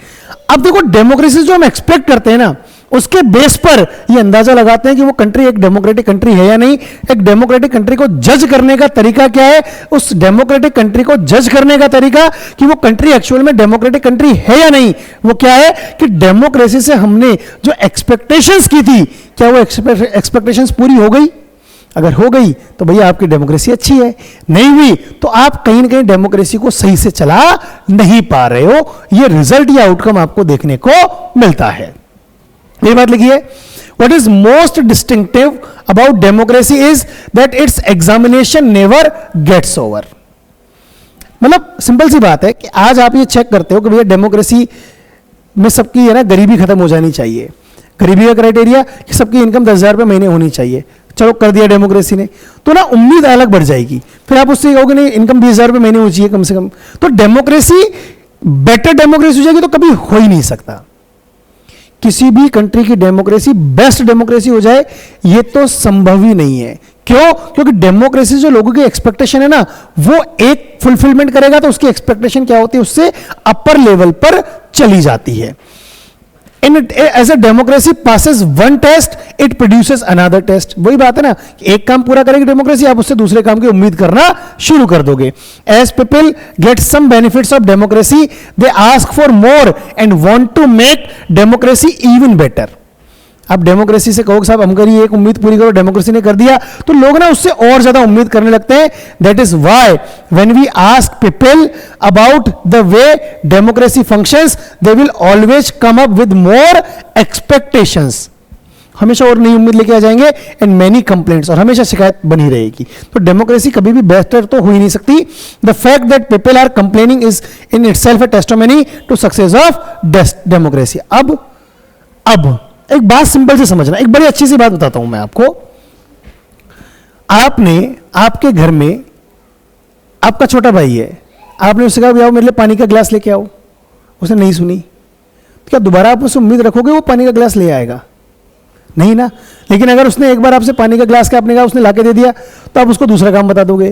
अब देखो, डेमोक्रेसी जो हम एक्सपेक्ट करते हैं ना, उसके बेस पर ये अंदाजा लगाते हैं कि वो कंट्री एक डेमोक्रेटिक कंट्री है या नहीं। एक डेमोक्रेटिक कंट्री को जज करने का तरीका क्या है? उस डेमोक्रेटिक कंट्री को जज करने का तरीका कि वो कंट्री एक्चुअल में डेमोक्रेटिक कंट्री है या नहीं, वो क्या है कि डेमोक्रेसी से हमने जो एक्सपेक्टेशंस की थी, क्या वो एक्सपेक्टेशंस पूरी हो गई? अगर हो गई तो भैया आपकी डेमोक्रेसी अच्छी है, नहीं हुई तो आप कहीं ना कहीं डेमोक्रेसी को सही से चला नहीं पा रहे हो। ये रिजल्ट या आउटकम आपको देखने को मिलता है। ये बात लिखिए, What is most distinctive about democracy is that its examination never gets over. मतलब सिंपल सी बात है कि आज आप ये चेक करते हो कि भैया डेमोक्रेसी में सबकी है ना गरीबी खत्म हो जानी चाहिए। गरीबी का क्राइटेरिया कि सबकी इनकम 10,000 रुपये महीने होनी चाहिए। चलो कर दिया डेमोक्रेसी ने, तो ना उम्मीद अलग बढ़ जाएगी। फिर आप उससे कहोगे नहीं इनकम 20,000 रुपये महीने होनी चाहिए कम से कम, तो डेमोक्रेसी बेटर डेमोक्रेसी हो जाएगी तो कभी हो ही नहीं सकता। किसी भी कंट्री की डेमोक्रेसी बेस्ट डेमोक्रेसी हो जाए ये तो संभव ही नहीं है। क्यों? क्योंकि डेमोक्रेसी जो लोगों की एक्सपेक्टेशन है ना वो एक फुलफिलमेंट करेगा तो उसकी एक्सपेक्टेशन क्या होती है, उससे अपर लेवल पर चली जाती है। In as a democracy passes one test it produces another test. वही बात है ना, एक काम पूरा करेगी डेमोक्रेसी, आप उससे दूसरे काम की उम्मीद करना शुरू कर दोगे। As people get some benefits of democracy they ask for more and want to make democracy even better. आप डेमोक्रेसी से कहोगे साहब हम करिए एक उम्मीद पूरी करो, डेमोक्रेसी ने कर दिया, तो लोग ना उससे और ज्यादा उम्मीद करने लगते हैं। That is why when we ask people about the way democracy functions they will always come up with more expectations. हमेशा और नई उम्मीद लेके आ जाएंगे एंड मेनी कंप्लेंट्स, और हमेशा शिकायत बनी रहेगी। तो डेमोक्रेसी कभी भी बेहतर तो हो ही नहीं सकती। The fact that people are complaining is in itself a testimony to success of democracy. अब एक बात सिंपल से समझना, एक बड़ी अच्छी सी बात बताता हूं मैं आपको। आपने आपके घर में आपका छोटा भाई है, आपने उससे कहा भैया मेरे लिए पानी का गिलास लेके आओ, उसने नहीं सुनी, तो क्या दोबारा आप उससे उम्मीद रखोगे वो पानी का गिलास ले आएगा? नहीं ना। लेकिन अगर उसने एक बार आपसे पानी का गिलास का आपने कहा उसने लाके दे दिया, तो आप उसको दूसरा काम बता दोगे,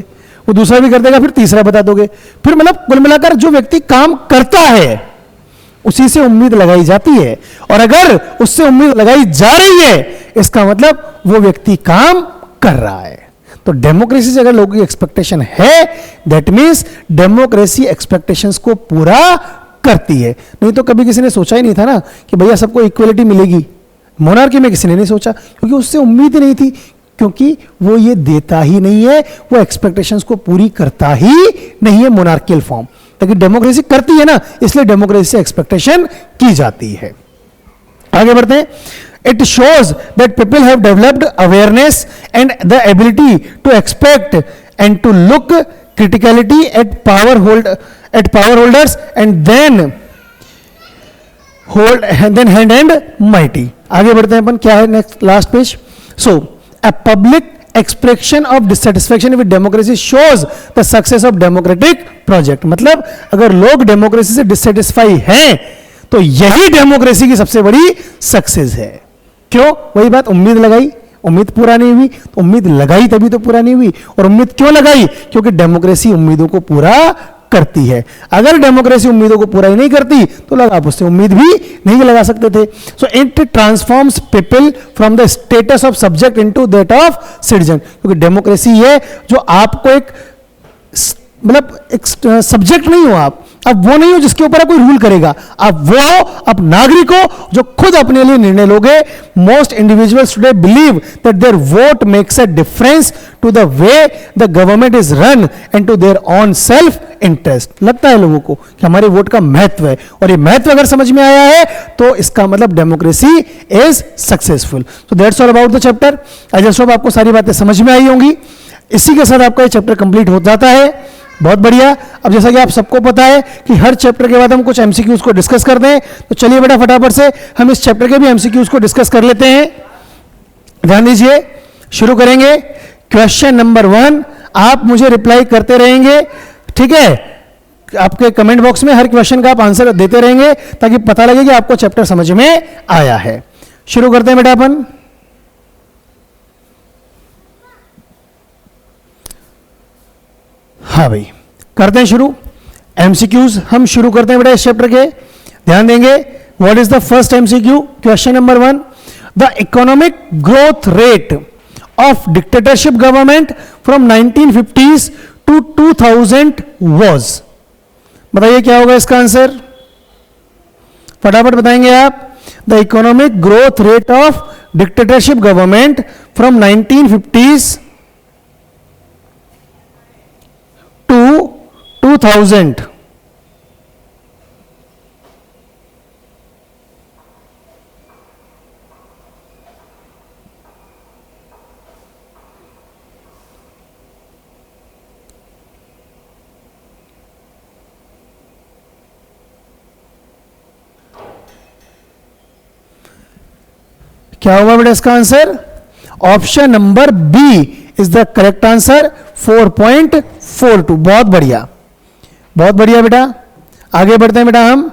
वो दूसरा भी कर देगा, फिर तीसरा बता दोगे, फिर मतलब कुल मिलाकर जो व्यक्ति काम करता है उसी से उम्मीद लगाई जाती है। और अगर उससे उम्मीद लगाई जा रही है इसका मतलब वो व्यक्ति काम कर रहा है। तो डेमोक्रेसी से अगर लोगों की एक्सपेक्टेशन है दैट मींस डेमोक्रेसी एक्सपेक्टेशंस को पूरा करती है। नहीं तो कभी किसी ने सोचा ही नहीं था ना कि भैया सबको इक्वलिटी मिलेगी। मोनार्की में किसी ने नहीं सोचा क्योंकि उससे उम्मीद ही नहीं थी, क्योंकि वो ये देता ही नहीं है, वो एक्सपेक्टेशंस को पूरी करता ही नहीं है मोनार्कियल फॉर्म। लेकिन डेमोक्रेसी करती है ना, इसलिए डेमोक्रेसी से एक्सपेक्टेशन की जाती है। आगे बढ़ते हैं। It shows that people have developed awareness and the ability to expect and to look critically at power holders and then hand and mighty. आगे बढ़ते हैं अपन, क्या है next last page. So a public expression of dissatisfaction with democracy shows the success of democratic project. मतलब अगर लोग डेमोक्रेसी से डिससेटिस्फाई हैं तो यही डेमोक्रेसी की सबसे बड़ी सक्सेस है। क्यों? वही बात, उम्मीद लगाई, उम्मीद पूरा नहीं हुई, तो उम्मीद लगाई तभी तो पूरा नहीं हुई। और उम्मीद क्यों लगाई? क्योंकि डेमोक्रेसी उम्मीदों को पूरा करती है। अगर डेमोक्रेसी उम्मीदों को पूरा ही नहीं करती तो लोग आप उससे उम्मीद भी नहीं लगा सकते थे। So it transforms people from the status of subject into that of citizen. क्योंकि डेमोक्रेसी है जो आपको एक मतलब एक सब्जेक्ट नहीं हो आप वो नहीं हो जिसके ऊपर कोई रूल करेगा, आप वो हो, आप नागरिक हो जो खुद अपने लिए निर्णय लोगे। Most individuals today believe that their vote makes a difference to the way the government is run and to their own self interest. लगता है लोगों को कि हमारे वोट का महत्व है, और ये महत्व अगर समझ में आया है तो इसका मतलब democracy is successful. So that's all about the chapter. I just hope आपको सारी बातें समझ में आई होंगी। इसी के साथ आपका ये चैप्टर कंप्लीट हो जाता है। बहुत बढ़िया। अब जैसा कि आप सबको पता है कि हर चैप्टर के बाद हम कुछ एमसीक्यूज को डिस्कस करते हैं, तो चलिए बेटा फटाफट से हम इस चैप्टर के भी एमसीक्यूज को डिस्कस कर लेते हैं। ध्यान दीजिए, शुरू करेंगे। क्वेश्चन नंबर 1 आप मुझे रिप्लाई करते रहेंगे, ठीक है? आपके कमेंट बॉक्स में हर क्वेश्चन का आप आंसर देते रहेंगे ताकि पता लगे कि आपको चैप्टर समझ में आया है। शुरू करते हैं बेटा अपन। हाँ भाई, करते हैं शुरू। एमसीक्यूज हम शुरू करते हैं बेटा इस चैप्टर के। ध्यान देंगे। What is the first MCQ? Question number 1, the economic growth rate of dictatorship government from 1950s to 2000 was. बताइए क्या होगा इसका आंसर, फटाफट बताएंगे आप। The economic growth rate of dictatorship government from 1950s to 2000। क्या होगा बेटा इसका answer? Option number B is the correct answer, 4.42। बहुत बढ़िया, बहुत बढ़िया बेटा। आगे बढ़ते हैं बेटा हम।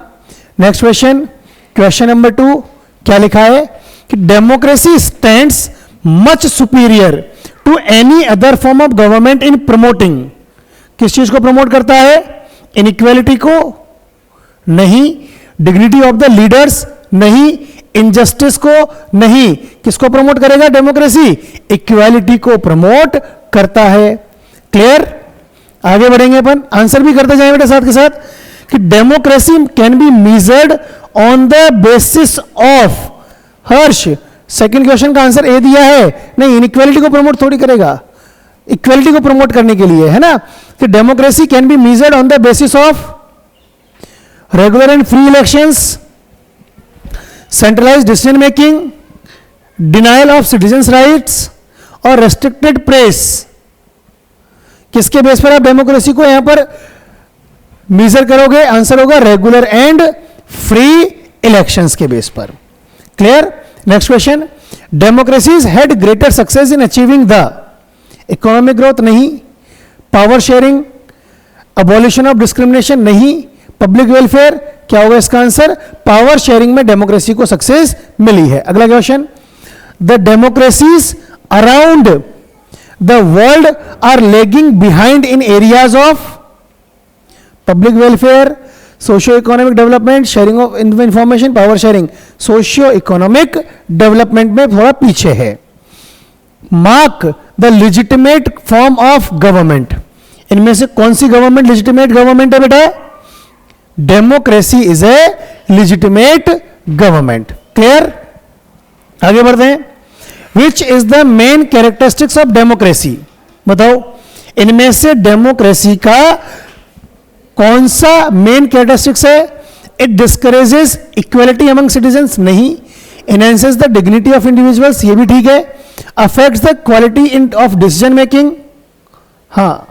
नेक्स्ट क्वेश्चन, क्वेश्चन नंबर 2 क्या लिखा है कि democracy stands much superior to any other form of government in promoting. किस चीज को प्रमोट करता है? इनइक्वालिटी को नहीं, डिग्निटी ऑफ द लीडर्स नहीं, इनजस्टिस को नहीं। किसको प्रमोट करेगा डेमोक्रेसी? इक्वालिटी को प्रमोट करता है। क्लियर? आगे बढ़ेंगे अपन, आंसर भी करते जाएंगे बेटा साथ के साथ कि democracy can be measured on the basis of. Harsh, second question का आंसर ए दिया है, नहीं, इनइक्वालिटी को प्रमोट थोड़ी करेगा, इक्वालिटी को प्रमोट करने के लिए, है ना। कि democracy can be measured on the basis of regular and free elections, centralised decision making, denial of citizens rights और रेस्ट्रिक्टेड प्रेस। किसके बेस पर आप डेमोक्रेसी को यहां पर मेजर करोगे? आंसर होगा रेगुलर एंड फ्री इलेक्शंस के बेस पर। Clear? Next question, democracies had greater success in achieving the economic growth नहीं, power sharing, abolition of discrimination नहीं, पब्लिक वेलफेयर। क्या होगा इसका आंसर? पावर शेयरिंग में डेमोक्रेसी को सक्सेस मिली है। अगला question, the democracies around the world are lagging behind in areas of public welfare, socio economic development, sharing of information, power sharing. Socio economic development में थोड़ा पीछे है। Mark the legitimate form of government. इनमें से कौन सी गवर्नमेंट लेजिटिमेट गवर्नमेंट है बेटा? Democracy is a legitimate government. Clear? आगे बढ़ते हैं। Which is the main characteristics of democracy? बताओ, इनमें से डेमोक्रेसी का कौन सा मेन कैरेक्टरिस्टिक्स है? It discourages equality among citizens नहीं, enhances the dignity of individuals, ये भी ठीक है, affects the quality in of decision making, हाँ,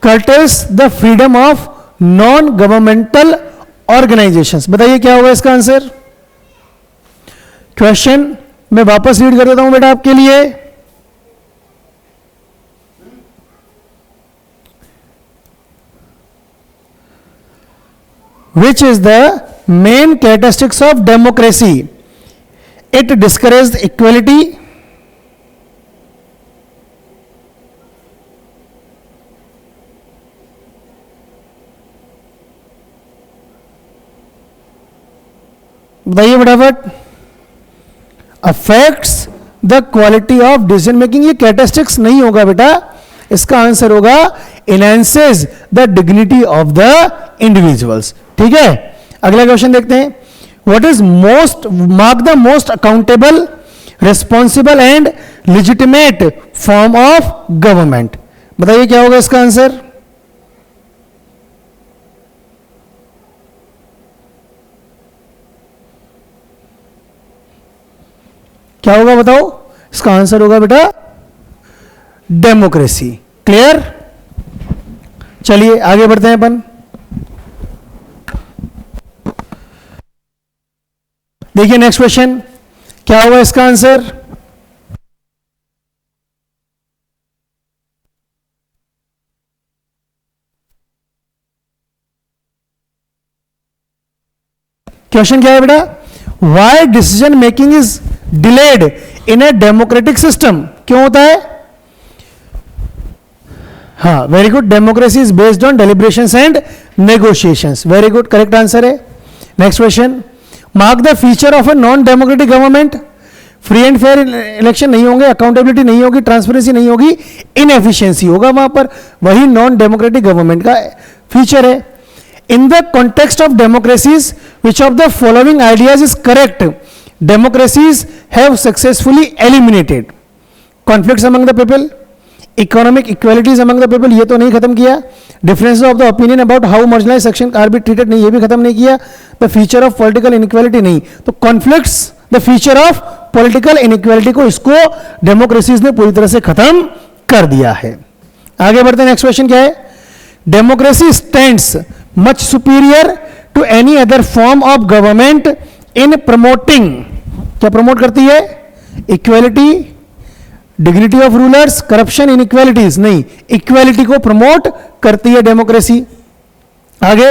curtails the freedom of non governmental organisations. बताइए क्या होगा इसका आंसर? क्वेश्चन मैं वापस रीड कर देता हूं बेटा आपके लिए। Which is the main characteristics of democracy? It discourages equality, बताइए फटाफट। Affects the quality of decision making, ये कैरेक्टरिस्टिक्स नहीं होगा बेटा, इसका आंसर होगा enhances the dignity of the individuals. ठीक है, अगला क्वेश्चन देखते हैं। What is most mark the most accountable, responsible and legitimate form of government. बताइए क्या होगा इसका आंसर? क्या होगा बताओ? इसका आंसर होगा बेटा डेमोक्रेसी। क्लियर? चलिए आगे बढ़ते हैं अपन। देखिए नेक्स्ट क्वेश्चन, क्या होगा इसका आंसर? क्वेश्चन क्या है बेटा? Why decision making is delayed in a democratic system. क्यों होता है? हाँ, very good, democracy is based on deliberations and negotiations. Very good, correct answer है। Next question, mark the feature of a non democratic government. Free and fair election नहीं होंगे, अकाउंटेबिलिटी नहीं होगी, ट्रांसपेरेंसी नहीं होगी, इनएफिशिएंसी होगा वहां पर। वही नॉन डेमोक्रेटिक गवर्नमेंट का फीचर है। In the context of democracies which of the following ideas is correct? Democracies have successfully eliminated conflicts among the people, economic equalities among the people, ये तो नहीं खत्म किया। Difference of the opinion about how marginalised section R be treated, नहीं, ये भी खत्म नहीं किया। The feature of political inequality, नहीं। तो conflicts the feature of political inequality को, इसको डेमोक्रेसीज ने पूरी तरह से खत्म कर दिया है। आगे बढ़ते हैं। नेक्स्ट क्वेश्चन क्या है? Democracy stands much superior to any other form of government in promoting. क्या प्रमोट करती है? Equality, dignity of rulers, corruption, inequalities नहीं, इक्वेलिटी को प्रमोट करती है डेमोक्रेसी। आगे,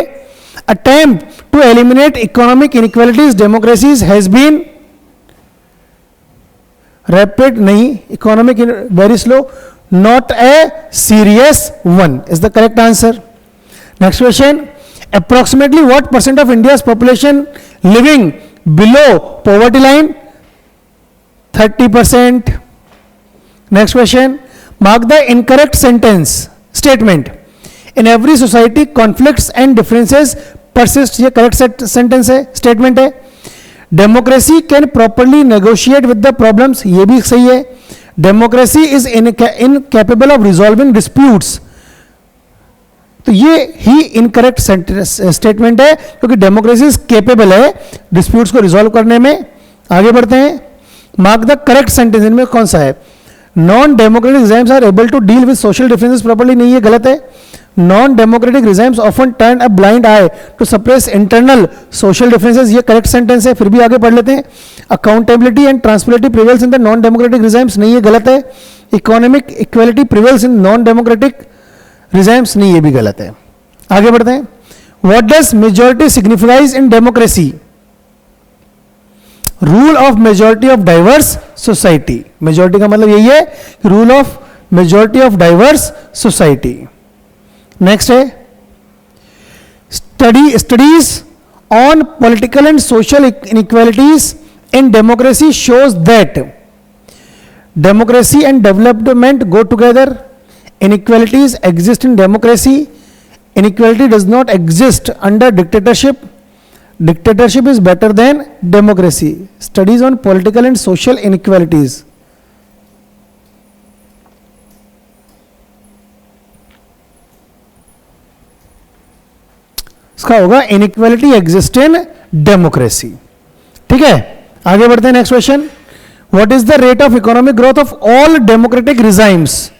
attempt to eliminate economic inequalities democracies has been rapid नहीं, economic very slow, not a serious one is the correct answer. Next question, approximately what percent of India's population living below poverty line? 30%। Next question, mark the incorrect sentence statement, in every society conflicts and differences persist. ये करेक्ट सेंटेंस है, स्टेटमेंट है। Democracy can properly negotiate with the problems, ये भी सही है। Democracy is incapable of resolving disputes, तो ये ही इनकरेक्ट स्टेटमेंट है, क्योंकि डेमोक्रेसी इज केपेबल है डिस्प्यूट्स को रिजॉल्व करने में। आगे बढ़ते हैं, मार्क द करेक्ट सेंटेंस, इनमें कौन सा है? Non democratic regimes are able to deal with social differences properly, नहीं, ये गलत है। Non democratic regimes often turn a blind eye to suppress internal social differences, ये करेक्ट सेंटेंस है, फिर भी आगे पढ़ लेते हैं। Accountability and transparency prevails in the non democratic regimes, नहीं, ये गलत है। Economic equality prevails in non democratic regimes, नहीं, ये भी गलत है। आगे बढ़ते हैं, what does majority signifies in democracy? Rule of majority of diverse society, majority का मतलब यही है, rule of majority of diverse society. Next है, studies on political and social inequalities in democracy shows that democracy and development go together, inequalities exist in democracy, inequality does not exist under dictatorship, dictatorship is better than democracy. Studies on political and social inequalities, इसका होगा inequality exist in democracy। ठीक है, आगे बढ़ते हैं। Next question, what is the rate of economic growth of all democratic regimes?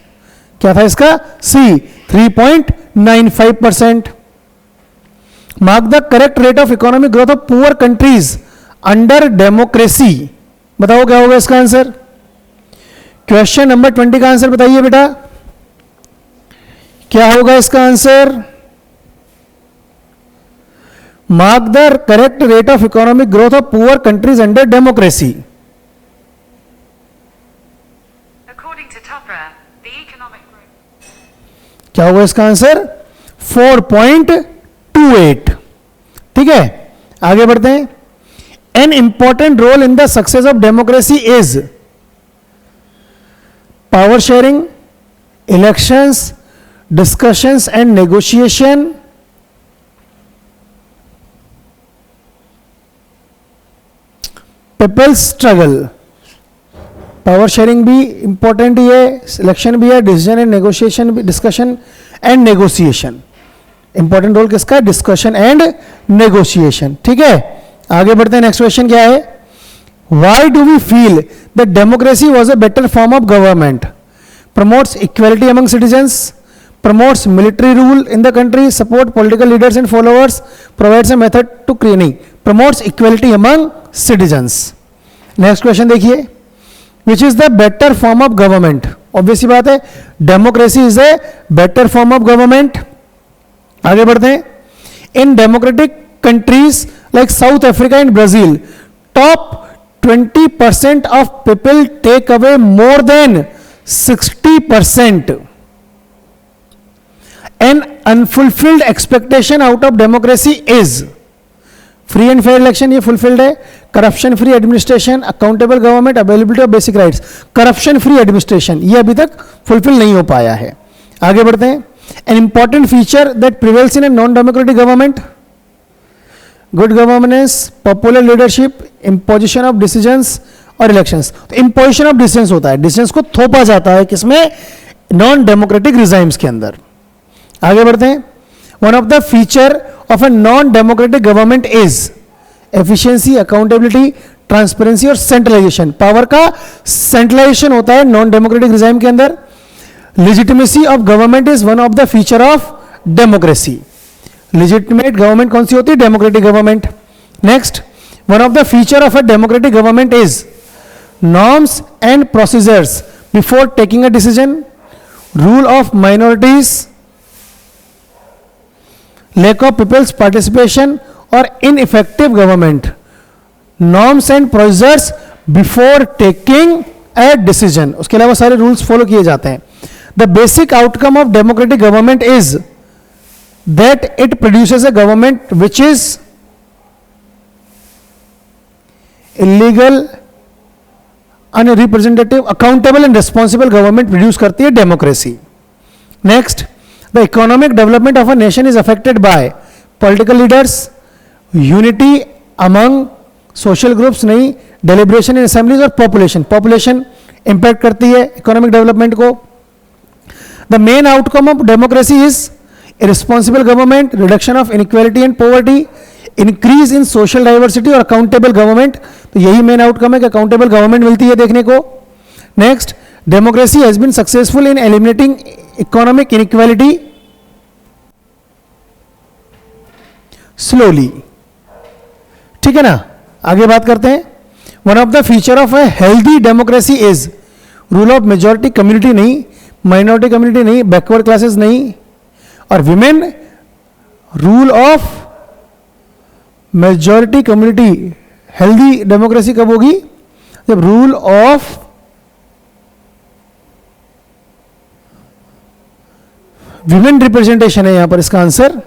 क्या था इसका? C, 3.95%। Mark the correct rate of economic growth of poor countries under democracy, बताओ क्या होगा इसका आंसर? क्वेश्चन नंबर 20 का आंसर बताइए बेटा, क्या होगा इसका answer? Mark the correct rate of economic growth of poor countries under democracy. क्या होगा इसका आंसर? 4.28। ठीक है, आगे बढ़ते हैं। An important role in the success of democracy is power sharing, elections, discussions and negotiation, people's struggle. Power sharing भी इंपॉर्टेंट ही है, इलेक्शन भी है, डिसीजन एंड नेगोशिएशन भी, discussion and negotiation. Important role किसका? Discussion and negotiation. ठीक है, आगे बढ़ते हैं। नेक्स्ट क्वेश्चन क्या है? Why do we feel that democracy was a better form of government? Promotes equality among citizens, promotes military rule in the country, support political leaders and followers, provides a method to create, नहीं, promotes equality among citizens. Next question देखिए, which is the better form of government? Obviously बात है, democracy is a better form of government. आगे बढ़ते हैं। In democratic countries like South Africa and Brazil, top 20% of people take away more than 60%। An unfulfilled expectation out of democracy is free and fair election, ये फुलफिल्ड है। Corruption free administration, accountable government, availability of basic rights. Corruption free administration ये अभी तक फुलफिल नहीं हो पाया है। आगे बढ़ते हैं। An important feature that prevails in A non democratic government, good governance, popular leadership, imposition of decisions और इलेक्शंस। तो इंपोजिशन ऑफ डिसीजंस होता है, डिसीजंस को थोपा जाता है किसमें? नॉन डेमोक्रेटिक रिजाइम्स के अंदर। आगे बढ़ते हैं। One of the feature of a non democratic government is efficiency, accountability, transparency और सेंट्रलाइजेशन। पावर का सेंट्रलाइजेशन होता है नॉन डेमोक्रेटिक रिजाइम के अंदर। Legitimacy of government is one of the feature of democracy. Legitimate government कौन सी होती है? Democratic government. Next, one of the feature of a democratic government is norms and procedures before taking a decision, rule of minorities, lack of people's participation or ineffective government. Norms and procedures before taking a decision. उसके अलावा सारे रूल्स फॉलो किए जाते हैं. The basic outcome of democratic government is that it produces a government which is illegal, unrepresentative, accountable and responsible government produce करती है democracy. Next, the economic development of a nation is affected by political leaders, unity among social groups नहीं, deliberation in assemblies और population impact करती है economic development को. The main outcome of democracy is a responsible government, reduction of inequality and poverty, increase in social diversity और accountable government. तो यही main outcome है कि accountable government मिलती है देखने को. Next, democracy has been successful in eliminating economic inequality slowly. ठीक है ना, आगे बात करते हैं. One of the feature of a healthy democracy is rule of majority community नहीं, माइनॉरिटी कम्युनिटी नहीं, बैकवर्ड क्लासेस नहीं, और women rule of majority community. Healthy democracy कब होगी? जब रूल ऑफ विमेन रिप्रेजेंटेशन है यहां पर इसका answer.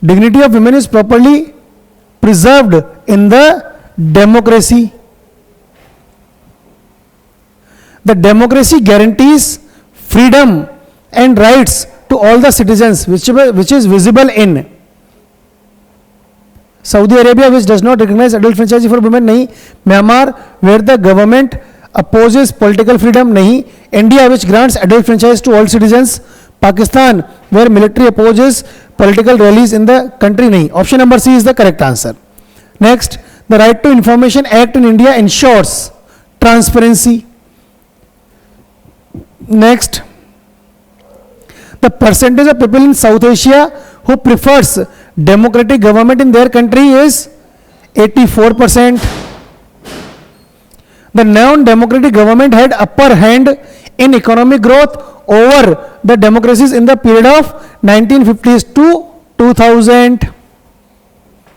Dignity of women is properly preserved in the democracy. The democracy guarantees freedom and rights to all the citizens which is visible in Saudi Arabia, which does not recognize adult franchise for women नहीं, Myanmar where the government opposes political freedom नहीं, India which grants adult franchise to all citizens, Pakistan where military opposes political rallies in the country नहीं. Option number C is the correct answer. Next, the Right to Information Act in India ensures transparency. Next, the percentage of people in South Asia who prefers democratic government in their country is 84%. The non-democratic government had upper hand in economic growth over the democracies in the period of 1950s to 2000.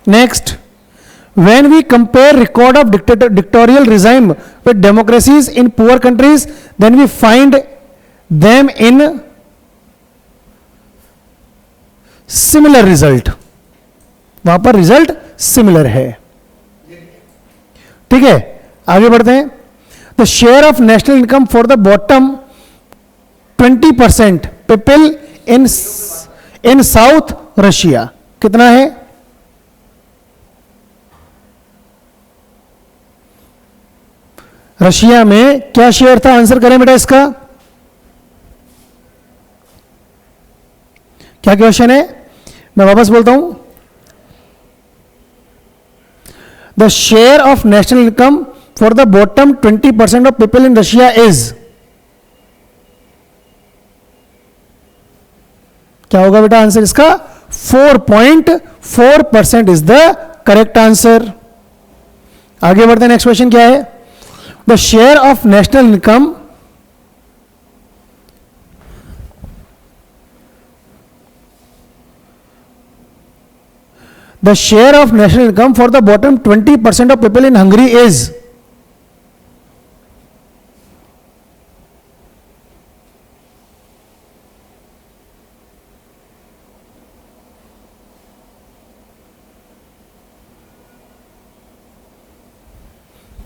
Next, when we compare record of dictatorial regime with democracies in poor countries, then we find them in similar result. वहां पर रिजल्ट सिमिलर है. ठीक है, आगे बढ़ते हैं. The share of national income for the bottom 20% people in south Russia कितना है? रशिया में क्या शेयर था? आंसर करें बेटा इसका. क्या क्वेश्चन है? मैं वापस बोलता हूं. The share of national income for the bottom 20% of people in Russia is, क्या होगा बेटा आंसर इसका? 4.4% इज द करेक्ट आंसर. आगे बढ़ते हैं. नेक्स्ट क्वेश्चन क्या है? The share of national income the share of national income for the bottom 20% of people in Hungary is,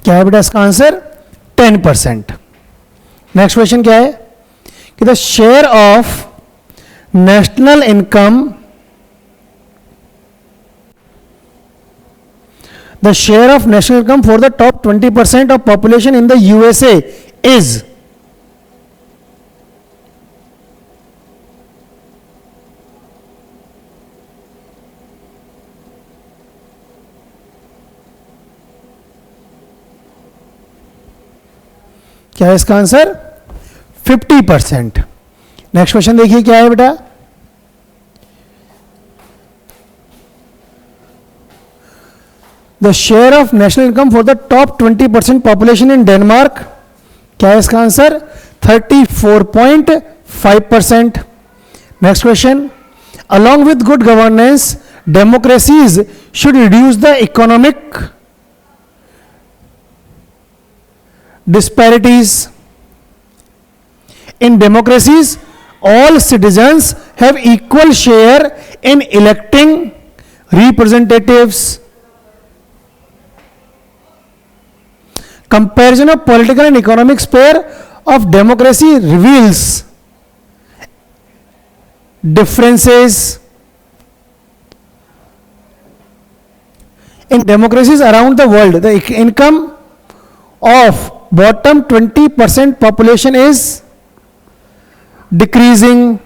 क्या है बेटा इसका आंसर? 10%. नेक्स्ट क्वेश्चन क्या है कि the share of national income, the share of national income for the top 20% of population in the USA is, क्या है इसका आंसर? 50%. नेक्स्ट क्वेश्चन देखिए क्या है बेटा. The share of national income for the top 20% population in Denmark, क्या है इसका answer? 34.5%. Next question, along with good governance, democracies should reduce the economic disparities. In democracies, all citizens have equal share in electing representatives. Comparison of political and economic sphere of democracy reveals differences. In democracies around the world, the income of bottom 20% population is decreasing.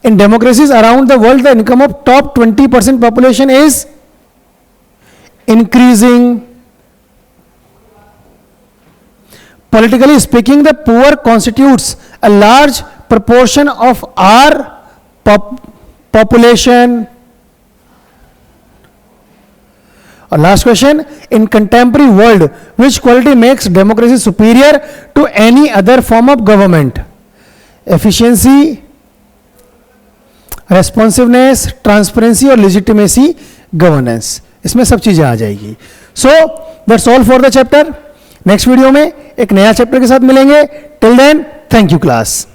In democracies around the world, the income of top 20% population is increasing. Politically speaking, the poor constitutes a large proportion of our population. Or last question, in contemporary world, which quality makes democracy superior to any other form of government? Efficiency, responsiveness, transparency और legitimacy governance. इसमें सब चीजें आ जाएगी. So that's all for the chapter. Next video में एक नया चैप्टर के साथ मिलेंगे. Till then, thank you class.